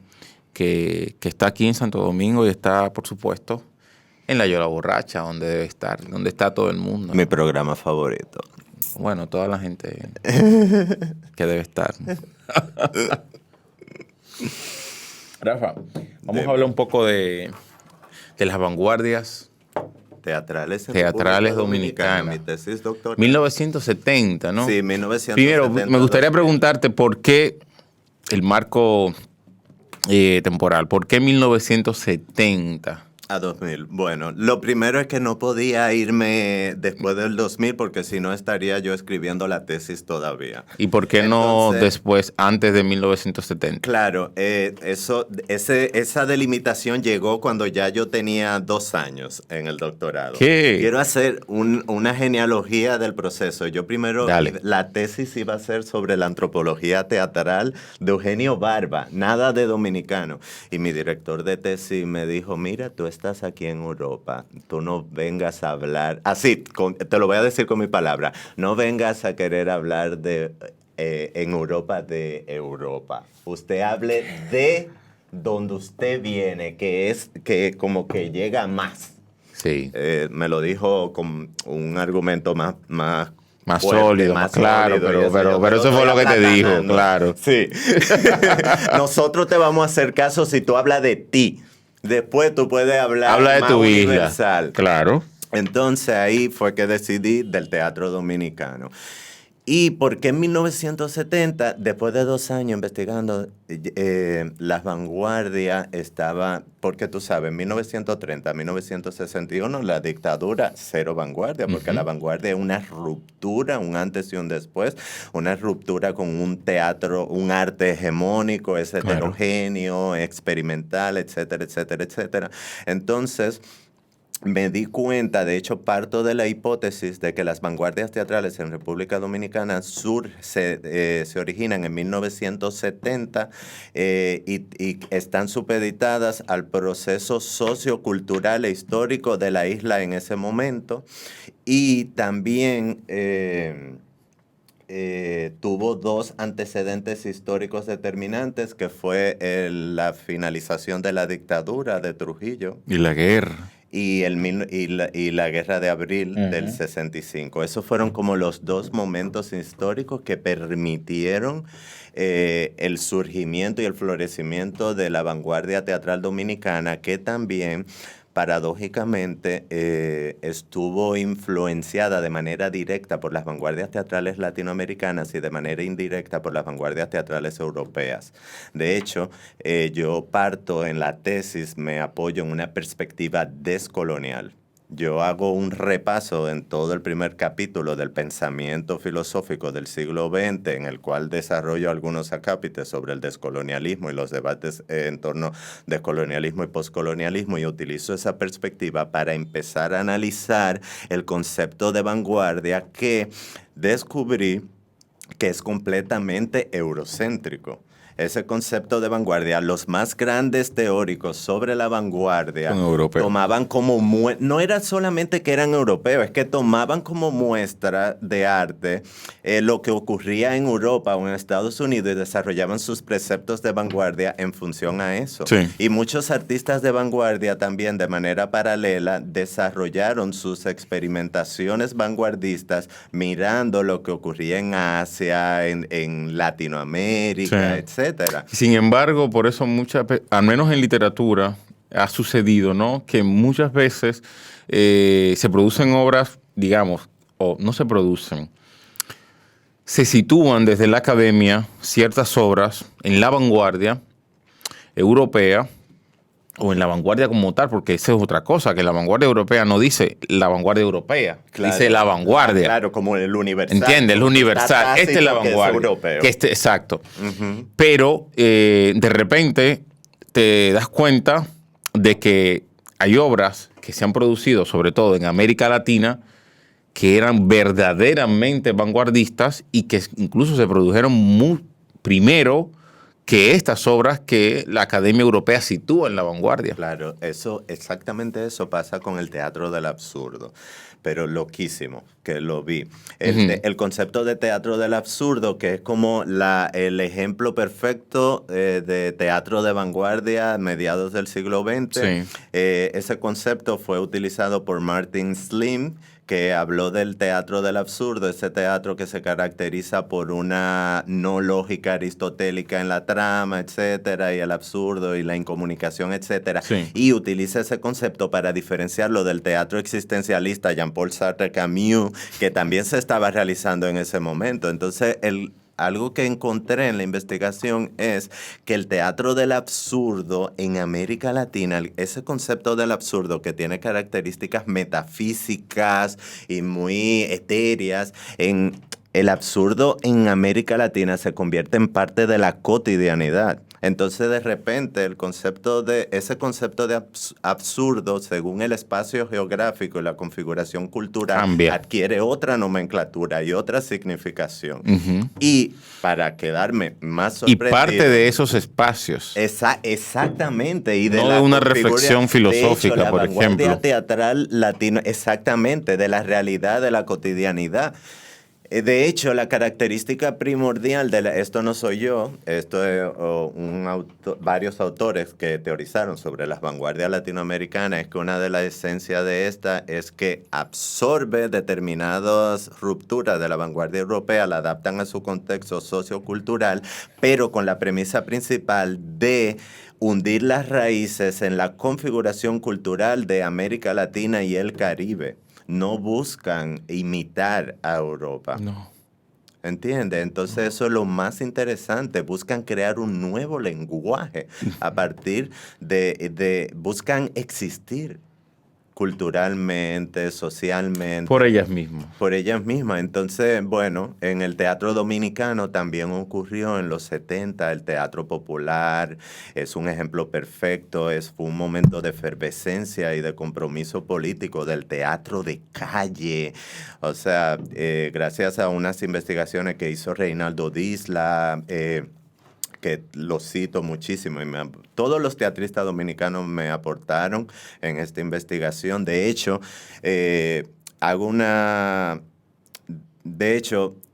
que está aquí en Santo Domingo y está, por supuesto, en La Yola Borracha, donde debe estar, donde está todo el mundo. Mi programa favorito. Bueno, toda la gente que debe estar. Rafa, vamos a hablar un poco de las vanguardias Teatrales teatrales República dominicanas. Mi tesis doctoral. 1970, ¿no? Sí, 1970. Primero, me gustaría preguntarte por qué el marco temporal, ¿por qué 1970? A 2000. Bueno, lo primero es que no podía irme después del 2000 porque si no estaría yo escribiendo la tesis todavía. ¿Y por qué no Entonces, después, antes de 1970? Claro, esa delimitación llegó cuando ya yo tenía 2 años en el doctorado. ¿Qué? Quiero hacer una genealogía del proceso. Yo primero, Dale. la tesis iba a ser sobre la antropología teatral de Eugenio Barba, nada de dominicano. Y mi director de tesis me dijo, mira, tú estás aquí en Europa, tú no vengas a hablar, así, te lo voy a decir con mi palabra, no vengas a querer hablar de en Europa de Europa. Usted hable de donde usted viene, que es que como que llega más. Sí. Me lo dijo con un argumento más Más fuerte, sólido, más claro, sólido, y pero eso fue lo que te dijo, aplatanando. claro. Sí. Nosotros te vamos a hacer caso si tú hablas de ti. Después tú puedes hablar Habla de más tu universal. isla. Claro. Entonces ahí fue que decidí del teatro dominicano. ¿Y por qué en 1970, después de 2 años investigando, las vanguardias estaba, porque tú sabes, en 1930, 1961, la dictadura, cero vanguardia, porque la vanguardia es una ruptura, un antes y un después, una ruptura con un teatro, un arte hegemónico, es heterogéneo, experimental, etcétera, etcétera, etcétera. Entonces, me di cuenta, de hecho, parto de la hipótesis de que las vanguardias teatrales en República Dominicana se originan en 1970 y están supeditadas al proceso sociocultural e histórico de la isla en ese momento. Y también tuvo 2 antecedentes históricos determinantes, que fue la finalización de la dictadura de Trujillo. Y la guerra. Y la Guerra de Abril del 65. Esos fueron como los 2 momentos históricos que permitieron el surgimiento y el florecimiento de la vanguardia teatral dominicana, que también, paradójicamente, estuvo influenciada de manera directa por las vanguardias teatrales latinoamericanas y de manera indirecta por las vanguardias teatrales europeas. De hecho, yo parto en la tesis, me apoyo en una perspectiva descolonial. Yo hago un repaso en todo el primer capítulo del pensamiento filosófico del siglo XX, en el cual desarrollo algunos acápites sobre el descolonialismo y los debates en torno de colonialismo y poscolonialismo, y utilizo esa perspectiva para empezar a analizar el concepto de vanguardia, que descubrí que es completamente eurocéntrico. Ese concepto de vanguardia, los más grandes teóricos sobre la vanguardia tomaban como no era solamente que eran europeos, es que tomaban como muestra de arte lo que ocurría en Europa o en Estados Unidos y desarrollaban sus preceptos de vanguardia en función a eso. Sí. Y muchos artistas de vanguardia también, de manera paralela, desarrollaron sus experimentaciones vanguardistas mirando lo que ocurría en Asia, en Latinoamérica, Sí. etc. Sin embargo, por eso al menos en literatura, ha sucedido, ¿no? Que muchas veces se producen obras, digamos, o no se producen, se sitúan desde la academia ciertas obras en la vanguardia europea o en la vanguardia como tal, porque esa es otra cosa, que la vanguardia europea no dice la vanguardia europea, Claro. dice la vanguardia. Claro, como el universal. ¿Entiendes? El universal. Esta es la que es vanguardia. europeo. Exacto. Pero de repente te das cuenta de que hay obras que se han producido, sobre todo en América Latina, que eran verdaderamente vanguardistas y que incluso se produjeron primero que estas obras que la Academia Europea sitúa en la vanguardia. Claro, exactamente eso pasa con el teatro del absurdo, pero loquísimo, que lo vi. El concepto de teatro del absurdo, que es como el ejemplo perfecto de teatro de vanguardia a mediados del siglo XX, ese concepto fue utilizado por Martin Slim, que habló del teatro del absurdo, ese teatro que se caracteriza por una no lógica aristotélica en la trama, etcétera, y el absurdo y la incomunicación, etcétera. Sí. Y utiliza ese concepto para diferenciarlo del teatro existencialista Jean-Paul Sartre Camus, que también se estaba realizando en ese momento. Entonces, algo que encontré en la investigación es que el teatro del absurdo en América Latina, ese concepto del absurdo que tiene características metafísicas y muy etéreas, el absurdo en América Latina se convierte en parte de la cotidianidad. Entonces, de repente, ese concepto de absurdo, según el espacio geográfico y la configuración cultural, cambia, adquiere otra nomenclatura y otra significación. Y para quedarme más sorprendido... Y parte de esos espacios. Exactamente. Y no de una reflexión filosófica, de hecho, por ejemplo. La vanguardia teatral latino, exactamente, de la realidad, de la cotidianidad. De hecho, la característica primordial esto no soy yo, esto es varios autores que teorizaron sobre las vanguardias latinoamericanas, es que una de las esencias de esta es que absorbe determinadas rupturas de la vanguardia europea, la adaptan a su contexto sociocultural, pero con la premisa principal de hundir las raíces en la configuración cultural de América Latina y el Caribe. No buscan imitar a Europa. No. ¿Entiendes? Entonces eso es lo más interesante. Buscan crear un nuevo lenguaje a partir buscan existir culturalmente, socialmente. Por ellas mismas. Por ellas mismas. Entonces, bueno, en el teatro dominicano también ocurrió en los 70, el teatro popular es un ejemplo perfecto, fue un momento de efervescencia y de compromiso político del teatro de calle. O sea, gracias a unas investigaciones que hizo Reinaldo Disla, que lo cito muchísimo, y todos los teatristas dominicanos me aportaron en esta investigación. De hecho,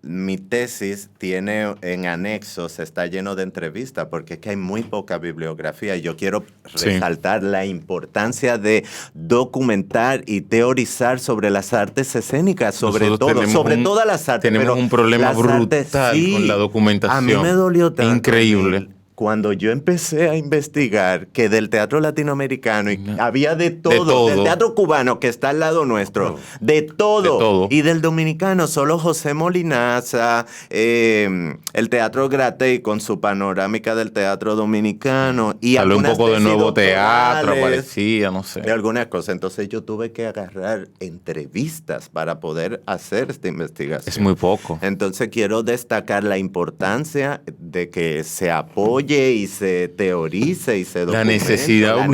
mi tesis tiene en anexos, está lleno de entrevistas, porque es que hay muy poca bibliografía. Yo quiero resaltar la importancia de documentar y teorizar sobre las artes escénicas, sobre todas las artes. Tenemos un problema brutal con la documentación. A mí me dolió tanto. Increíble. Cuando yo empecé a investigar que del teatro latinoamericano había de todo, del teatro cubano que está al lado nuestro, de todo. Y del dominicano solo José Molinaza, el teatro Gratey con su panorámica del teatro dominicano y un poco de nuevo teatro, doctorales, parecía, no sé. de algunas cosas. Entonces yo tuve que agarrar entrevistas para poder hacer esta investigación. Es muy poco. Entonces quiero destacar la importancia de que se apoye y se teorice y se documente. La necesidad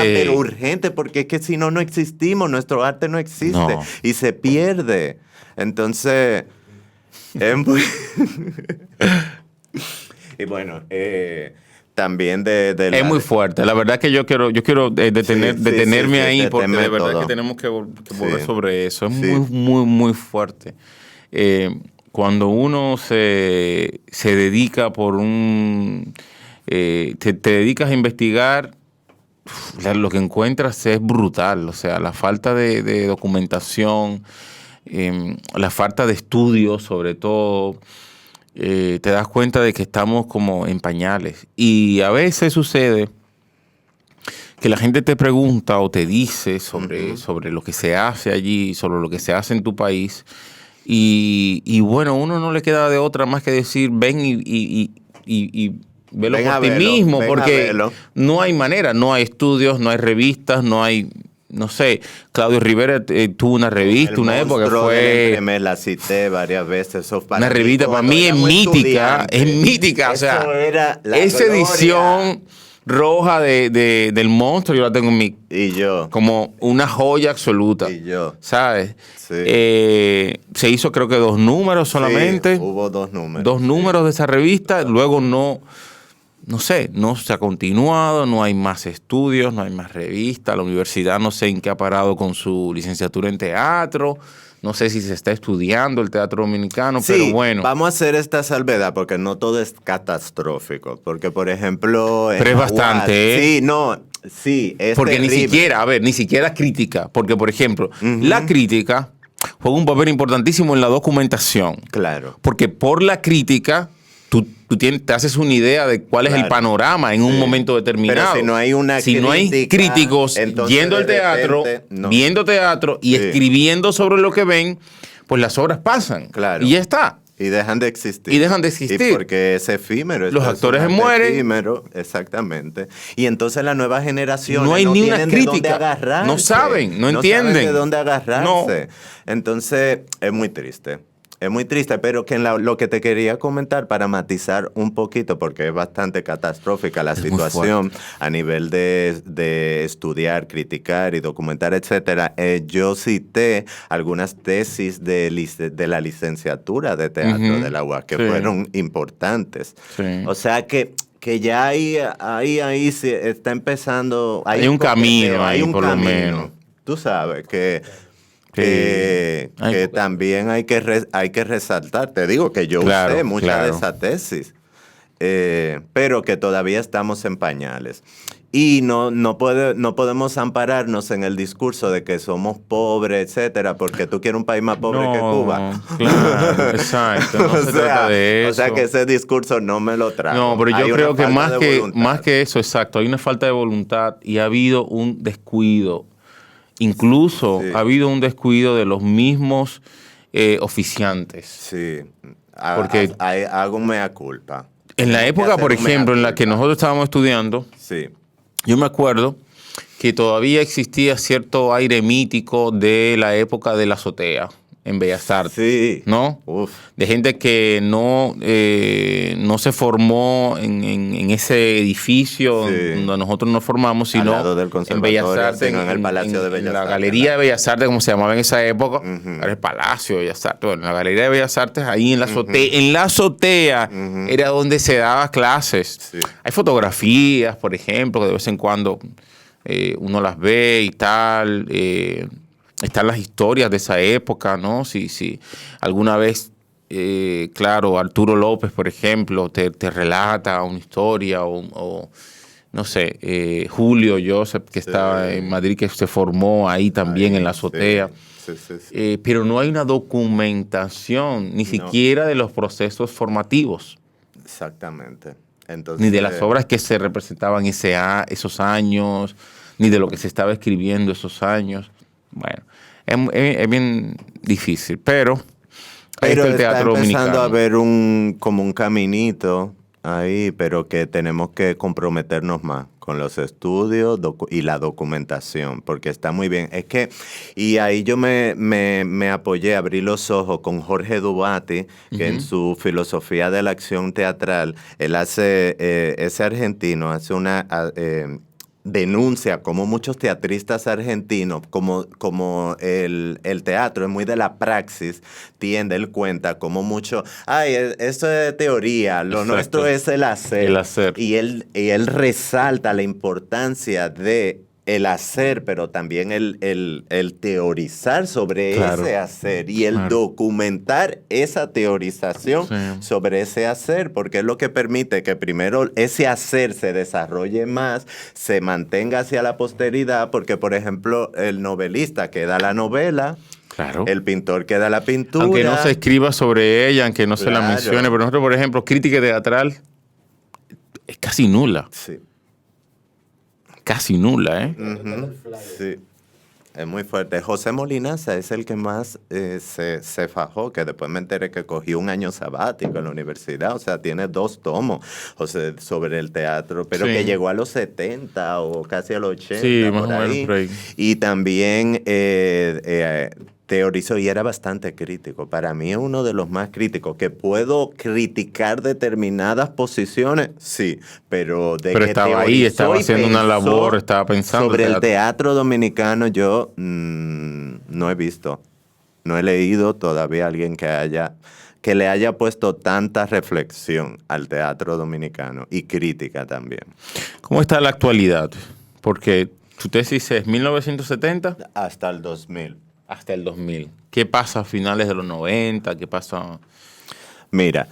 pero urgente, porque es que si no, no existimos, nuestro arte no existe y se pierde. Entonces, y bueno, también es muy fuerte. La verdad que yo quiero detenerme ahí, porque de verdad todo. Que tenemos que volver sobre eso. Es muy, muy fuerte. Cuando uno se dedica te dedicas a investigar, lo que encuentras es brutal. O sea, la falta de documentación, la falta de estudios, sobre todo, te das cuenta de que estamos como en pañales. Y a veces sucede que la gente te pregunta o te dice sobre lo que se hace allí, sobre lo que se hace en tu país, Y bueno, uno no le queda de otra más que decir, ven y velo Ven por a ti verlo, mismo, ven a porque verlo. no hay manera, no hay estudios, no hay revistas, no hay, no sé, Claudio Rivera tuvo una revista, El una época monstruo del fue entremés, la cité varias veces. Eso para una mí, revista, para cuando mí es éramos mítica, estudiantes, o sea, eso era la esa gloria. edición roja del monstruo, yo la tengo en mi, Y yo. como una joya absoluta, Y yo. ¿sabes? Sí. Se hizo creo que 2 números solamente. Sí, hubo 2 números. 2 números de esa revista, luego no sé, no se ha continuado, no hay más estudios, no hay más revistas, la universidad no sé en qué ha parado con su licenciatura en teatro, no sé si se está estudiando el teatro dominicano, Sí, pero bueno. vamos a hacer esta salvedad porque no todo es catastrófico. Porque, por ejemplo... en Pero es Aguas- bastante, ¿eh? Sí, no, sí, es Porque terrible. ni siquiera crítica, porque por ejemplo, la crítica juega un papel importantísimo en la documentación. Claro. Porque por la crítica, tú te haces una idea de cuál es el Claro. panorama en un Sí. momento determinado. Pero si no hay una Si no hay crítica, críticos entonces yendo al de teatro, repente, no. viendo teatro y Sí. escribiendo sobre lo que ven, pues las obras pasan. Claro. Y ya está. Y dejan de existir. Y dejan de existir. Y porque es efímero. Los es actores se un arte mueren. efímero, exactamente. Y entonces la nueva generación No hay ni una tienen de dónde crítica. agarrarse. No saben, no entienden. saben de dónde agarrarse. No. Entonces es muy triste. Es muy triste, pero que lo que te quería comentar para matizar un poquito, porque es bastante catastrófica la Es muy situación a nivel de estudiar, criticar y documentar, etcétera. Yo cité algunas tesis de la licenciatura de teatro de la UAS que Sí. fueron importantes. Sí. O sea que ya ahí se está empezando. Hay un camino ahí, hay un por lo camino. menos. Tú sabes que Ay, también hay que resaltar. Te digo que yo Claro, usé mucha claro. de esa tesis, pero que todavía estamos en pañales. Y no podemos ampararnos en el discurso de que somos pobres, etcétera, porque tú quieres un país más pobre que Cuba. Claro, exacto. No se trata de eso. O sea que ese discurso no me lo trago. No, pero Hay yo una creo que falta de voluntad. más que eso, exacto, hay una falta de voluntad y ha habido un descuido. Incluso Sí. ha habido un descuido de los mismos oficiantes. Sí. Porque- Hago un mea culpa. En la Hay que época, hacer por un mea ejemplo, en la que culpa. nosotros estábamos estudiando, Sí. yo me acuerdo que todavía existía cierto aire mítico de la época de la azotea en Bellas Artes. Sí. ¿No? Uf. De gente que no se formó en ese edificio Sí. donde nosotros nos formamos, Al sino lado del en Conservatorio, Bellas Artes, sino en el Palacio de Bellas en la Artes, Galería de Bellas Artes, como se llamaba en esa época, Ujú. era el Palacio de Bellas Artes, bueno, en la Galería de Bellas Artes, ahí en la azotea era donde se daba clases. Sí. Hay fotografías, por ejemplo, que de vez en cuando uno las ve y tal. Están las historias de esa época, ¿no? Si alguna vez, claro, Arturo López, por ejemplo, te relata una historia o no sé, Julio Joseph, que estaba en Madrid, que se formó ahí también en la azotea. Sí. Pero no hay una documentación, ni siquiera de los procesos formativos, Exactamente. Entonces, ni de las obras que se representaban esos años, ni de lo que se estaba escribiendo esos años. Bueno, es bien difícil, pero ahí Pero está el está teatro empezando dominicano. a haber como un caminito ahí, pero que tenemos que comprometernos más con los estudios y la documentación, porque está muy bien. Es que, y ahí yo me apoyé, abrí los ojos con Jorge Dubati, que en su filosofía de la acción teatral, él hace, ese argentino, hace una... denuncia como muchos teatristas argentinos, como el teatro es muy de la praxis, él cuenta como mucho, eso es teoría, lo Exacto. nuestro es el hacer. El hacer. Y él resalta la importancia de el hacer, pero también el teorizar sobre Claro. ese hacer y el Claro. documentar esa teorización Sí. sobre ese hacer, porque es lo que permite que primero ese hacer se desarrolle más, se mantenga hacia la posteridad, porque por ejemplo el novelista queda la novela, Claro. el pintor queda la pintura. Aunque no se escriba sobre ella, aunque no se la Claro. mencione, pero nosotros, por ejemplo, crítica teatral es casi nula. Sí. Casi nula, ¿eh? Ujú. Sí. Es muy fuerte. José Molinaza es el que más se fajó, que después me enteré que cogió un año sabático en la universidad. O sea, tiene 2 tomos sobre el teatro, pero Sí. que llegó a los 70 o casi a los 80, Sí, más o por menos ahí. por ahí. Y también teorizó y era bastante crítico. Para mí es uno de los más críticos. ¿Que puedo criticar determinadas posiciones? Sí, pero Pero que estaba ahí, teorizó estaba y haciendo una pensó labor, estaba pensando sobre el teatro. teatro dominicano, yo no he visto, no he leído todavía a alguien que le haya puesto tanta reflexión al teatro dominicano y crítica también. ¿Cómo está la actualidad? Porque tu tesis es 1970 Hasta el 2000. hasta el 2000. ¿Qué pasa a finales de los 90? ¿Qué pasa? Mira,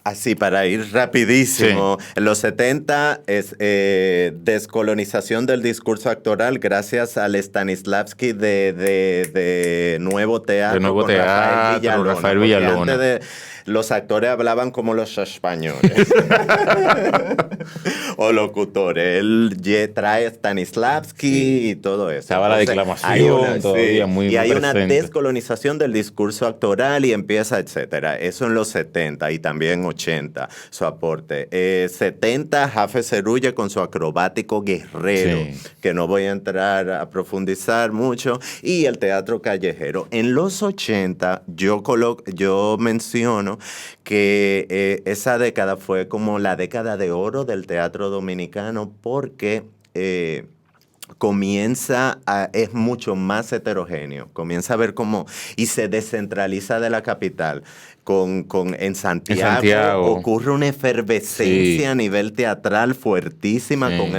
así para ir rapidísimo, en los 70 es descolonización del discurso actoral gracias al Stanislavski de Nuevo Teatro. De Nuevo con Teatro, Rafael porque Villalona. antes los actores hablaban como los españoles. O locutores. Él trae Stanislavski y todo eso. Estaba la declamación todavía muy Y hay una presente. descolonización del discurso actoral y empieza, etcétera. Eso en los 70 y también 80, su aporte. 70, Jafe Cerulle con su acrobático guerrero, Sí. que no voy a entrar a profundizar mucho, y el teatro callejero. En los 80, yo menciono que esa década fue como la década de oro del teatro dominicano porque es mucho más heterogéneo, comienza a ver cómo, y se descentraliza de la capital. En Santiago ocurre una efervescencia a nivel teatral fuertísima con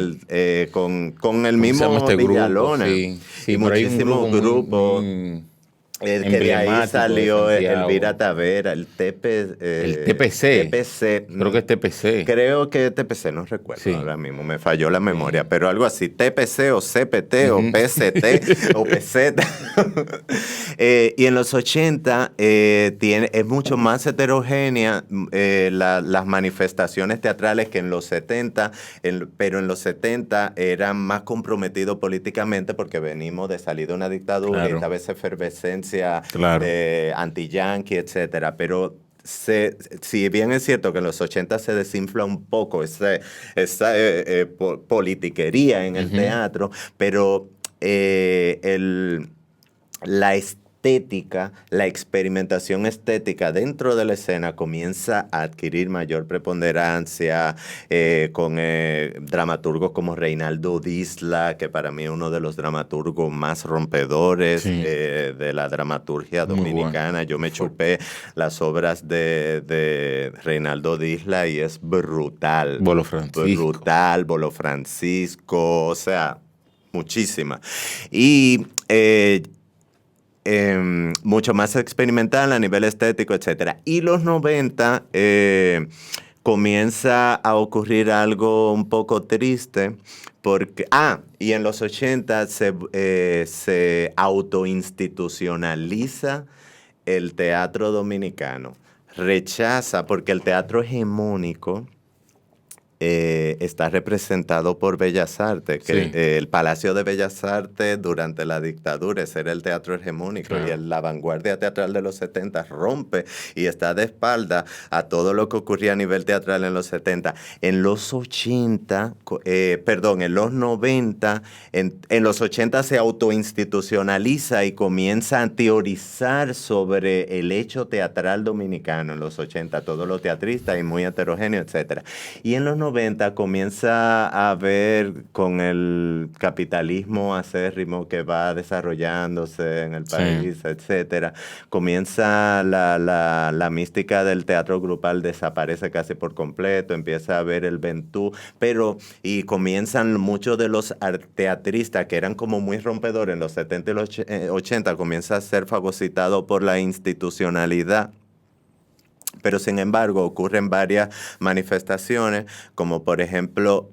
el mismo Villalona. Sí. Sí, y por ahí un muchísimos grupo grupos. Que de ahí emblemático salió de Santiago. Elvira Tavera, el TPC. TPC. Creo que es TPC. Creo que TPC, no recuerdo Sí. ahora mismo, me falló la memoria, pero algo así, TPC o CPT o PCT o PZ. Y en los 80 es mucho más heterogénea las manifestaciones teatrales que en los 70, pero en los 70 eran más comprometidos políticamente porque venimos de salir de una dictadura Claro. y esta vez efervescencia Claro. de anti-yanqui, etcétera, pero si bien es cierto que en los 80 se desinfla un poco esa politiquería en el teatro, pero la estética, la experimentación estética dentro de la escena comienza a adquirir mayor preponderancia con dramaturgos como Reinaldo Disla, que para mí es uno de los dramaturgos más rompedores de la dramaturgia dominicana. Yo me chupé las obras de Reinaldo Disla y es brutal. Bolo Francisco. Brutal, Bolo Francisco, o sea, muchísima. Y mucho más experimental a nivel estético, etc. Y los 90 comienza a ocurrir algo un poco triste porque... y en los 80 se autoinstitucionaliza el teatro dominicano. Rechaza, porque el teatro hegemónico está representado por Bellas Artes, que el Palacio de Bellas Artes durante la dictadura ese era el teatro hegemónico, Claro. y la vanguardia teatral de los 70 rompe y está de espalda a todo lo que ocurría a nivel teatral en los 70. En los 80, en los 90, en los 80 se autoinstitucionaliza y comienza a teorizar sobre el hecho teatral dominicano en los 80, todo lo teatrista y muy heterogéneo, etc. Y en los 90 comienza a ver con el capitalismo acérrimo que va desarrollándose en el país, etcétera. Comienza la mística del teatro grupal, desaparece casi por completo, empieza a ver el ventú, y comienzan muchos de los teatristas que eran como muy rompedores en los 70 y los 80, comienza a ser fagocitado por la institucionalidad. Pero sin embargo ocurren varias manifestaciones, como por ejemplo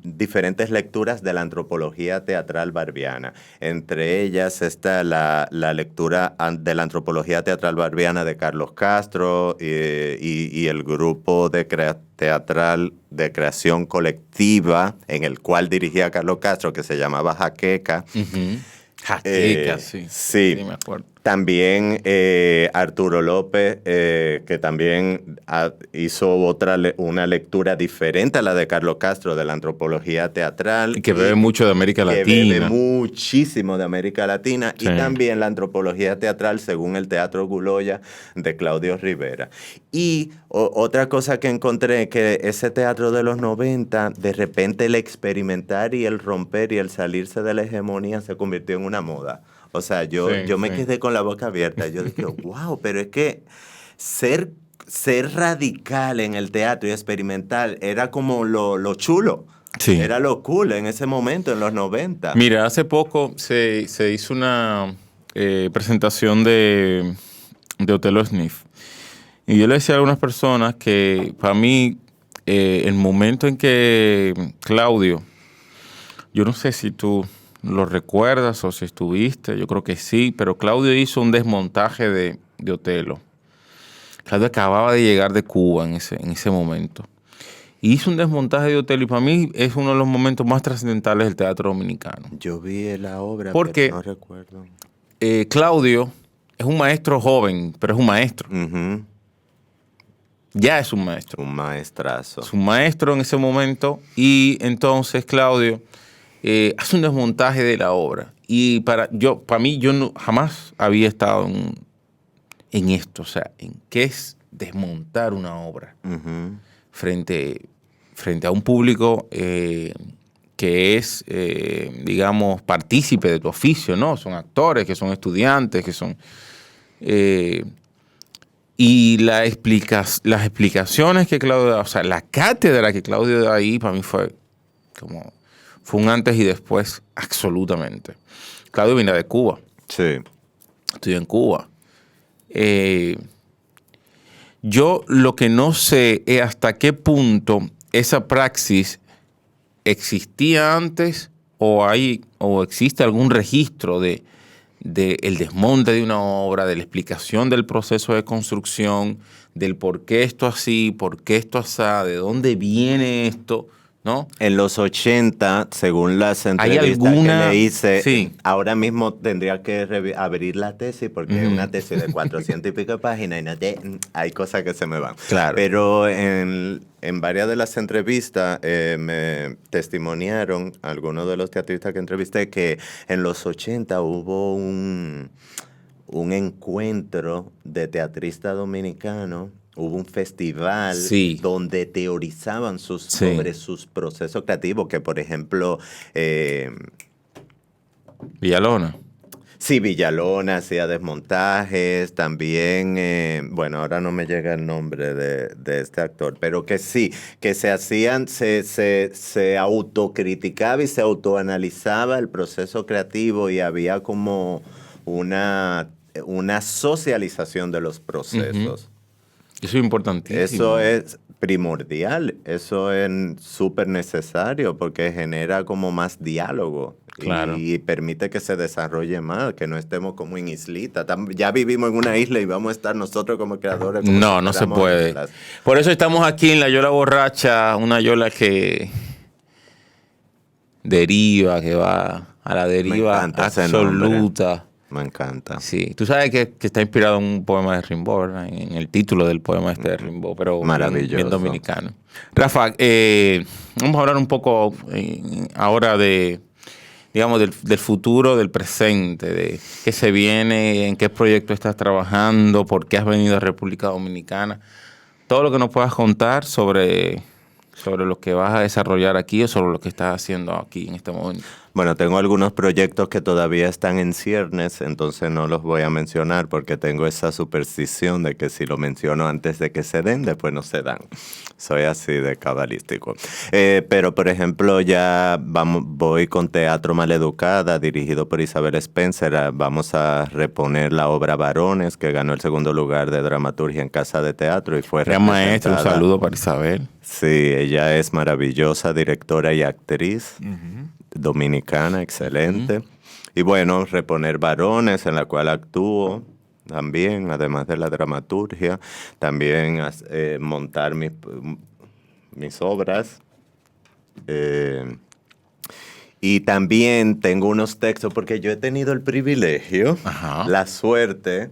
diferentes lecturas de la antropología teatral barbiana. Entre ellas está la lectura de la antropología teatral barbiana de Carlos Castro y el grupo teatral de creación colectiva en el cual dirigía Carlos Castro, que se llamaba Jaqueca. Jaqueca, sí. Sí, me acuerdo. También Arturo López, que también hizo una lectura diferente a la de Carlos Castro de la antropología teatral. Y que bebe mucho de América Latina. Que bebe muchísimo de América Latina. Sí. Y también la antropología teatral según el Teatro Guloya de Claudio Rivera. Y otra cosa que encontré, que ese teatro de los 90, de repente el experimentar y el romper y el salirse de la hegemonía se convirtió en una moda. O sea, yo me quedé con la boca abierta. Yo dije, wow, pero es que ser radical en el teatro y experimental era como lo chulo. Sí. Era lo cool en ese momento, en los 90. Mira, hace poco se hizo una presentación de Otelo Sniff. Y yo le decía a algunas personas que para mí el momento en que Claudio, yo no sé si tú lo recuerdas o si estuviste, yo creo que sí, pero Claudio hizo un desmontaje de Otelo. Claudio acababa de llegar de Cuba en ese momento. Hizo un desmontaje de Otelo y para mí es uno de los momentos más trascendentales del teatro dominicano. Yo vi la obra, porque pero no recuerdo. Claudio es un maestro joven, pero es un maestro. Uh-huh. Ya es un maestro. Un maestrazo. Es un maestro en ese momento y entonces Claudio hace un desmontaje de la obra. Y para mí, yo jamás había estado en esto. O sea, en qué es desmontar una obra frente a un público que es, digamos, partícipe de tu oficio, ¿no? Son actores, que son estudiantes, que son... y las explicaciones que Claudio da, o sea, la cátedra que Claudio da ahí, para mí fue un antes y después, absolutamente. Claudio viene de Cuba. Sí. Estudió en Cuba. Yo lo que no sé es hasta qué punto esa praxis existía antes o existe algún registro de el desmonte de una obra, de la explicación del proceso de construcción, del por qué esto así, por qué esto así, de dónde viene esto, ¿no? En los 80, según las entrevistas que le hice, sí. Ahora mismo tendría que abrir la tesis porque es una tesis de 400 y pico de páginas y hay cosas que se me van. Claro. Pero en varias de las entrevistas me testimoniaron algunos de los teatristas que entrevisté que en los 80 hubo un encuentro de teatristas dominicanos. Hubo un festival donde teorizaban sobre sus procesos creativos, que por ejemplo... Villalona. Sí, Villalona hacía desmontajes, también, bueno, ahora no me llega el nombre de este actor, pero que sí, que se hacían, se autocriticaba y se autoanalizaba el proceso creativo y había como una socialización de los procesos. Eso es importantísimo. Eso es primordial, eso es súper necesario porque genera como más diálogo. Claro. Y permite que se desarrolle más, que no estemos como en islita. Ya vivimos en una isla y vamos a estar nosotros como creadores. Como no se puede. Islas. Por eso estamos aquí en la Yola Borracha, una Yola que deriva, que va a la deriva absoluta. Me encanta. Sí, tú sabes que está inspirado en un poema de Rimbaud, ¿verdad? En el título del poema de Rimbaud, pero maravilloso. Bien dominicano. Rafa, vamos a hablar un poco ahora digamos, del futuro, del presente, de qué se viene, en qué proyecto estás trabajando, por qué has venido a República Dominicana. Todo lo que nos puedas contar sobre lo que vas a desarrollar aquí o sobre lo que estás haciendo aquí en este momento. Bueno, tengo algunos proyectos que todavía están en ciernes, entonces no los voy a mencionar porque tengo esa superstición de que si lo menciono antes de que se den, después no se dan. Soy así de cabalístico. Pero, por ejemplo, voy con Teatro Maleducada, dirigido por Isabel Spencer. Vamos a reponer la obra Varones, que ganó el segundo lugar de dramaturgia en Casa de Teatro y fue Gran maestra, un saludo para Isabel. Sí, ella es maravillosa, directora y actriz. Dominicana, excelente. Y bueno, reponer Varones, en la cual actúo también, además de la dramaturgia. También montar mis obras. Y también tengo unos textos, porque yo he tenido el privilegio, la suerte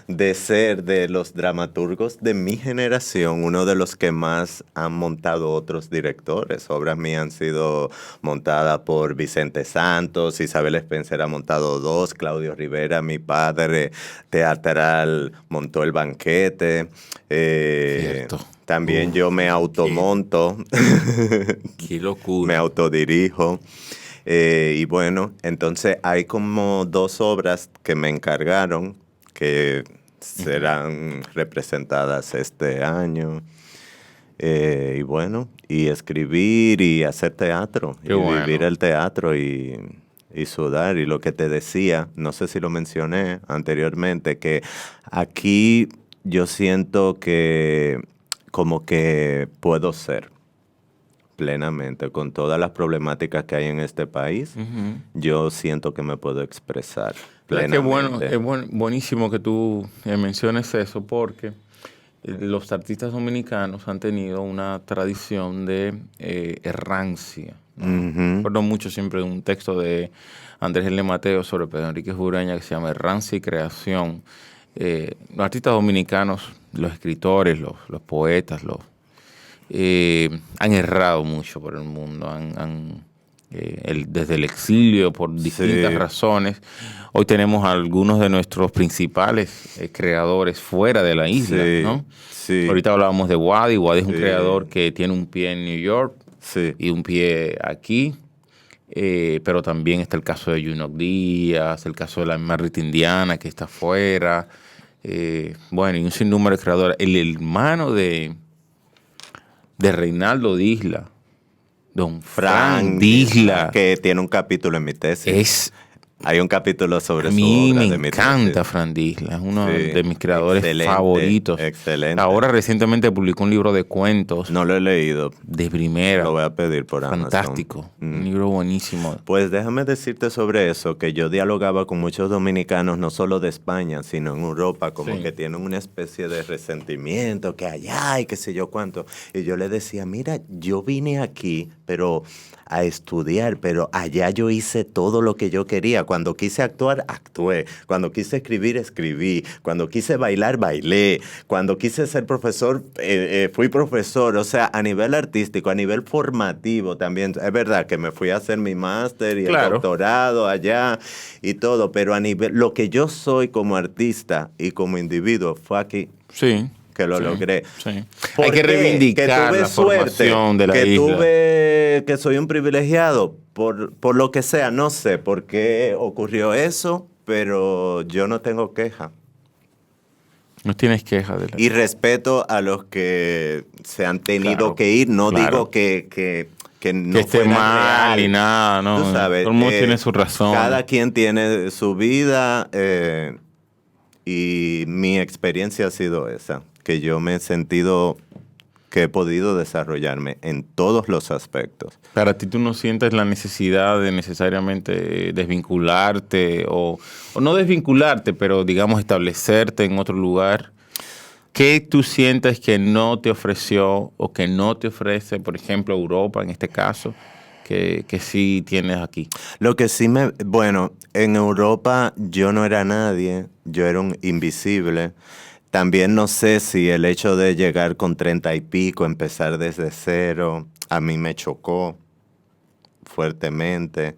de ser de los dramaturgos de mi generación, uno de los que más han montado otros directores. Obras mías han sido montadas por Vicente Santos, Isabel Spencer ha montado 2, Claudio Rivera, mi padre teatral, montó El Banquete. Cierto. También yo me automonto. Qué locura. Me autodirijo. Y bueno, entonces hay como 2 obras que me encargaron que serán representadas este año. Y bueno, y escribir y hacer teatro. Qué bueno. Vivir el teatro y sudar. Y lo que te decía, no sé si lo mencioné anteriormente, que aquí yo siento que como que puedo ser plenamente con todas las problemáticas que hay en este país. Yo siento que me puedo expresar plenamente. Qué bueno, es buenísimo que tú menciones eso, porque los artistas dominicanos han tenido una tradición de errancia. Recuerdo mucho siempre de un texto de Andrés L. Mateo sobre Pedro Enrique Ureña que se llama Errancia y Creación. Los artistas dominicanos, los escritores, los poetas, han errado mucho por el mundo, desde el exilio por distintas razones. Hoy tenemos a algunos de nuestros principales creadores fuera de la isla, ¿no? Sí. Ahorita hablábamos de Wadi. Wadi es un creador que tiene un pie en New York y un pie aquí. Pero también está el caso de Junot Díaz, el caso de la misma Rita Indiana que está afuera. Bueno, y un sinnúmero de creadores. El hermano de Reinaldo Disla, don Fran Disla, que tiene un capítulo en mi tesis. Hay un capítulo sobre su obra. A mí me de mi encanta tesis. Fran Disla, es uno de mis creadores favoritos. Excelente. Ahora recientemente publicó un libro de cuentos. No lo he leído. De primera. Lo voy a pedir por Amazon. Fantástico. Un libro buenísimo. Pues déjame decirte sobre eso, que yo dialogaba con muchos dominicanos, no solo de España, sino en Europa, como que tienen una especie de resentimiento, que allá y qué sé yo cuánto. Y yo le decía, mira, yo vine aquí, pero a estudiar, pero allá yo hice todo lo que yo quería. Cuando quise actuar, actué. Cuando quise escribir, escribí. Cuando quise bailar, bailé. Cuando quise ser profesor, fui profesor. O sea, a nivel artístico, a nivel formativo también. Es verdad que me fui a hacer mi máster y el doctorado allá y todo, pero a nivel, lo que yo soy como artista y como individuo fue aquí. Sí. Que lo logré. Sí. Hay que reivindicar la formación de la isla. Que soy un privilegiado por lo que sea. No sé por qué ocurrió eso, pero yo no tengo queja. No tienes queja de la... Y respeto a los que se han tenido que ir. No digo que no esté mal real. y nada, ¿no? Tú sabes, todo el mundo tiene su razón. Cada quien tiene su vida y mi experiencia ha sido esa, que yo me he sentido que he podido desarrollarme en todos los aspectos. Para ti, ¿tú no sientes la necesidad de necesariamente desvincularte o no desvincularte, pero digamos establecerte en otro lugar? ¿Qué tú sientes que no te ofreció o que no te ofrece, por ejemplo, Europa en este caso, que sí tienes aquí? Lo que sí bueno, en Europa yo no era nadie, yo era un invisible. También no sé si el hecho de llegar con 30 y pico, empezar desde cero, a mí me chocó fuertemente.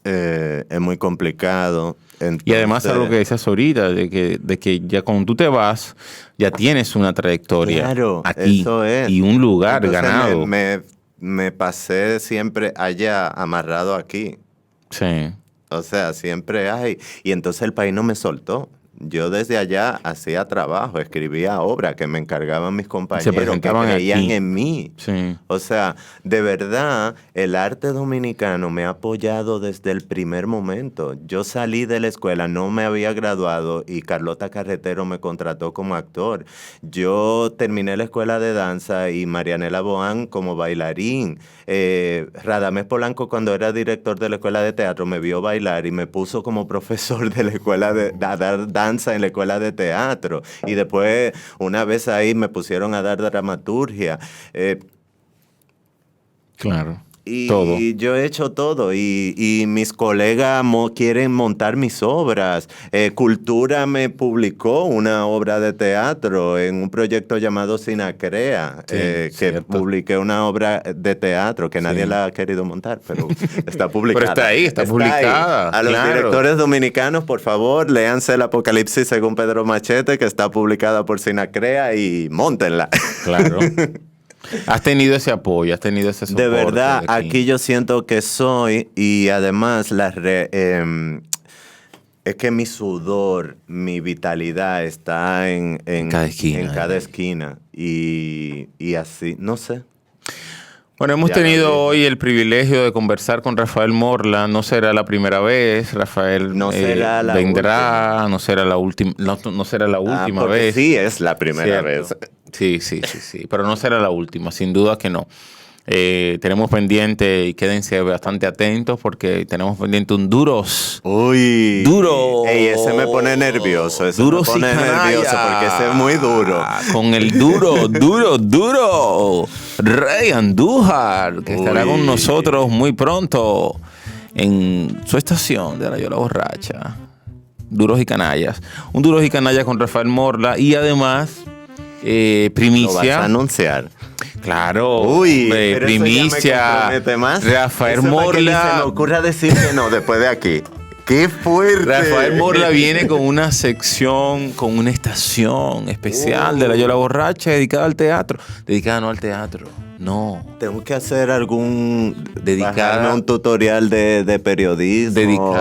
Es muy complicado. Entonces, y además algo que decías ahorita, de que ya cuando tú te vas, ya tienes una trayectoria aquí eso es. Y un lugar entonces ganado. Me pasé siempre allá amarrado aquí. Sí. O sea, siempre hay. Y entonces el país no me soltó. Yo desde allá hacía trabajo, escribía obras que me encargaban mis compañeros que presentaban creían aquí. en mí. Sí. O sea, de verdad, el arte dominicano me ha apoyado desde el primer momento. Yo salí de la escuela, no me había graduado y Carlota Carretero me contrató como actor. Yo terminé la escuela de danza y Marianela Boán como bailarín. Radamés Polanco, cuando era director de la escuela de teatro, me vio bailar y me puso como profesor de la escuela a dar danza en la escuela de teatro. Y después, una vez ahí, me pusieron a dar dramaturgia. Claro. Todo. Y yo he hecho todo. Y mis colegas quieren montar mis obras. Cultura me publicó una obra de teatro en un proyecto llamado Sinacrea, que publiqué una obra de teatro que nadie la ha querido montar, pero está publicada. Pero está ahí, está publicada. Ahí. A los directores dominicanos, por favor, léanse El Apocalipsis según Pedro Machete, que está publicada por Sinacrea, y móntenla. Claro. Has tenido ese apoyo, has tenido ese soporte. De verdad, aquí yo siento que soy, y además es que mi sudor, mi vitalidad está en cada esquina. En cada esquina. Y así, no sé. Bueno, hemos tenido hoy el privilegio de conversar con Rafael Morla. No será la primera vez. Rafael vendrá, no será la última, no será la última vez. Sí, es la primera vez. Sí. Pero no será la última, sin duda que no. Tenemos pendiente, y quédense bastante atentos, porque tenemos pendiente un duros. Uy. Duro. Ey, ese me pone nervioso. Ese Duros me pone nervioso porque ese es muy duro. Con el duro. Rey Andújar, que estará con nosotros muy pronto en su estación de La Yola Borracha. Duros y Canallas. Un Duros y Canallas con Rafael Morla, y además primicia. ¿Lo vas a anunciar? Claro. Uy, primicia. Más. Rafael Eso Morla. se me ocurra decir que no después de aquí. ¡Qué fuerte! Rafael Morla viene con una sección, con una estación especial de La Yola Borracha dedicada al teatro. Dedicada no al teatro, no. Tengo que hacer dedicada bajarme un tutorial de periodismo.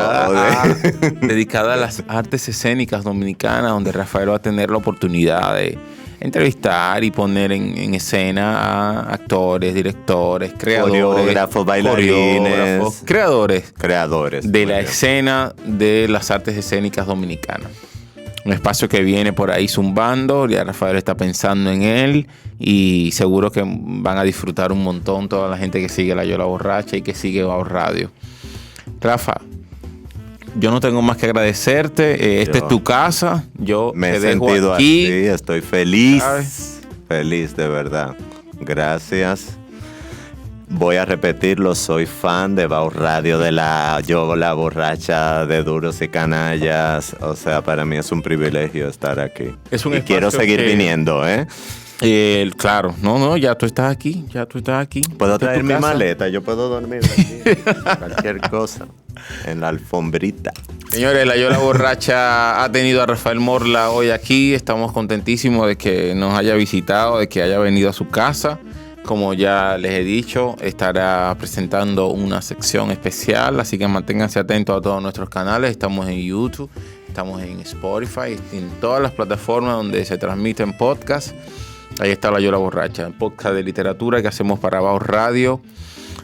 Dedicada a las artes escénicas dominicanas, donde Rafael va a tener la oportunidad de entrevistar y poner en escena a actores, directores, creadores, coreógrafos, bailarines, creadores de la bien. escena de las artes escénicas dominicanas. Un espacio que viene por ahí zumbando, ya Rafael está pensando en él, y seguro que van a disfrutar un montón toda la gente que sigue La Yola Borracha y que sigue Bao Radio. Rafa, yo no tengo más que agradecerte. Esta es tu casa. Yo me te he dejo sentido aquí. así, estoy feliz. ¿Sabes? Feliz, de verdad. Gracias. Voy a repetirlo, soy fan de Bao Radio, de La Yola Borracha, de Duros y Canallas. O sea, para mí es un privilegio estar aquí. Es un y quiero seguir viniendo, ¿eh? Claro, no, ya tú estás aquí, Puedo Esta es traer tu mi casa. maleta, yo puedo dormir aquí, cualquier cosa, en la alfombrita. Señores, La Yola Borracha ha tenido a Rafael Morla hoy aquí. Estamos contentísimos de que nos haya visitado, de que haya venido a su casa. Como ya les he dicho, estará presentando una sección especial, así que manténganse atentos a todos nuestros canales. Estamos en YouTube, estamos en Spotify, en todas las plataformas donde se transmiten podcasts. Ahí está La Yola Borracha, el podcast de literatura que hacemos para Bao Radio,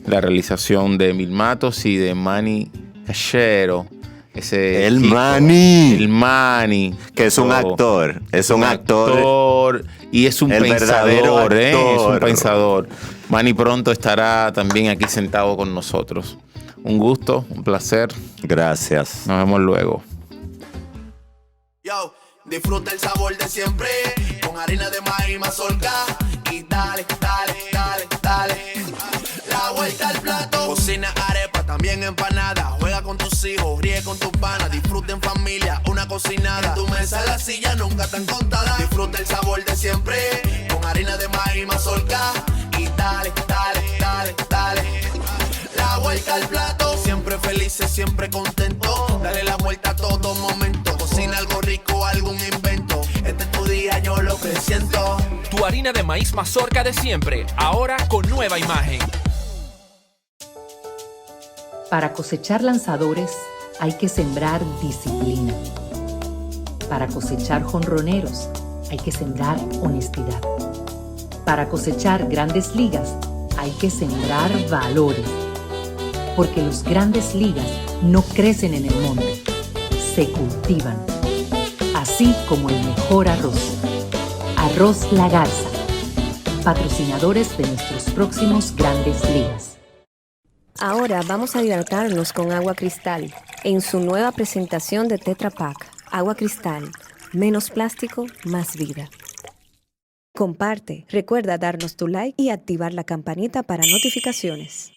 la realización de Emil Matos y de Manny Cachero. El Manny. Que es un actor. Es un actor. Y es un pensador, es un pensador. Manny pronto estará también aquí sentado con nosotros. Un gusto, un placer. Gracias. Nos vemos luego. Yo, disfruta el sabor de siempre, con harina de maíz mazorca, y dale. La vuelta al plato. Cocina arepa, también empanada. Juega con tus hijos, ríe con tus panas. Disfruta en familia, una cocinada. En tu mesa la silla nunca tan contada. Disfruta el sabor de siempre, con harina de maíz mazorca, y dale. La vuelta al plato. Siempre felices, siempre contento. Dale la vuelta a todo momento. Cocina algo rico, algún invento. Este es tu día, yo lo que siento. Tu harina de maíz mazorca de siempre, ahora con nueva imagen. Para cosechar lanzadores hay que sembrar disciplina. Para cosechar jonroneros hay que sembrar honestidad. Para cosechar grandes ligas hay que sembrar valores. Porque los grandes ligas no crecen en el monte, se cultivan. Así como el mejor arroz. Arroz La Garza, patrocinadores de nuestros próximos grandes ligas. Ahora vamos a hidratarnos con agua cristal en su nueva presentación de Tetra Pak. Agua cristal, menos plástico, más vida. Comparte, recuerda darnos tu like y activar la campanita para notificaciones.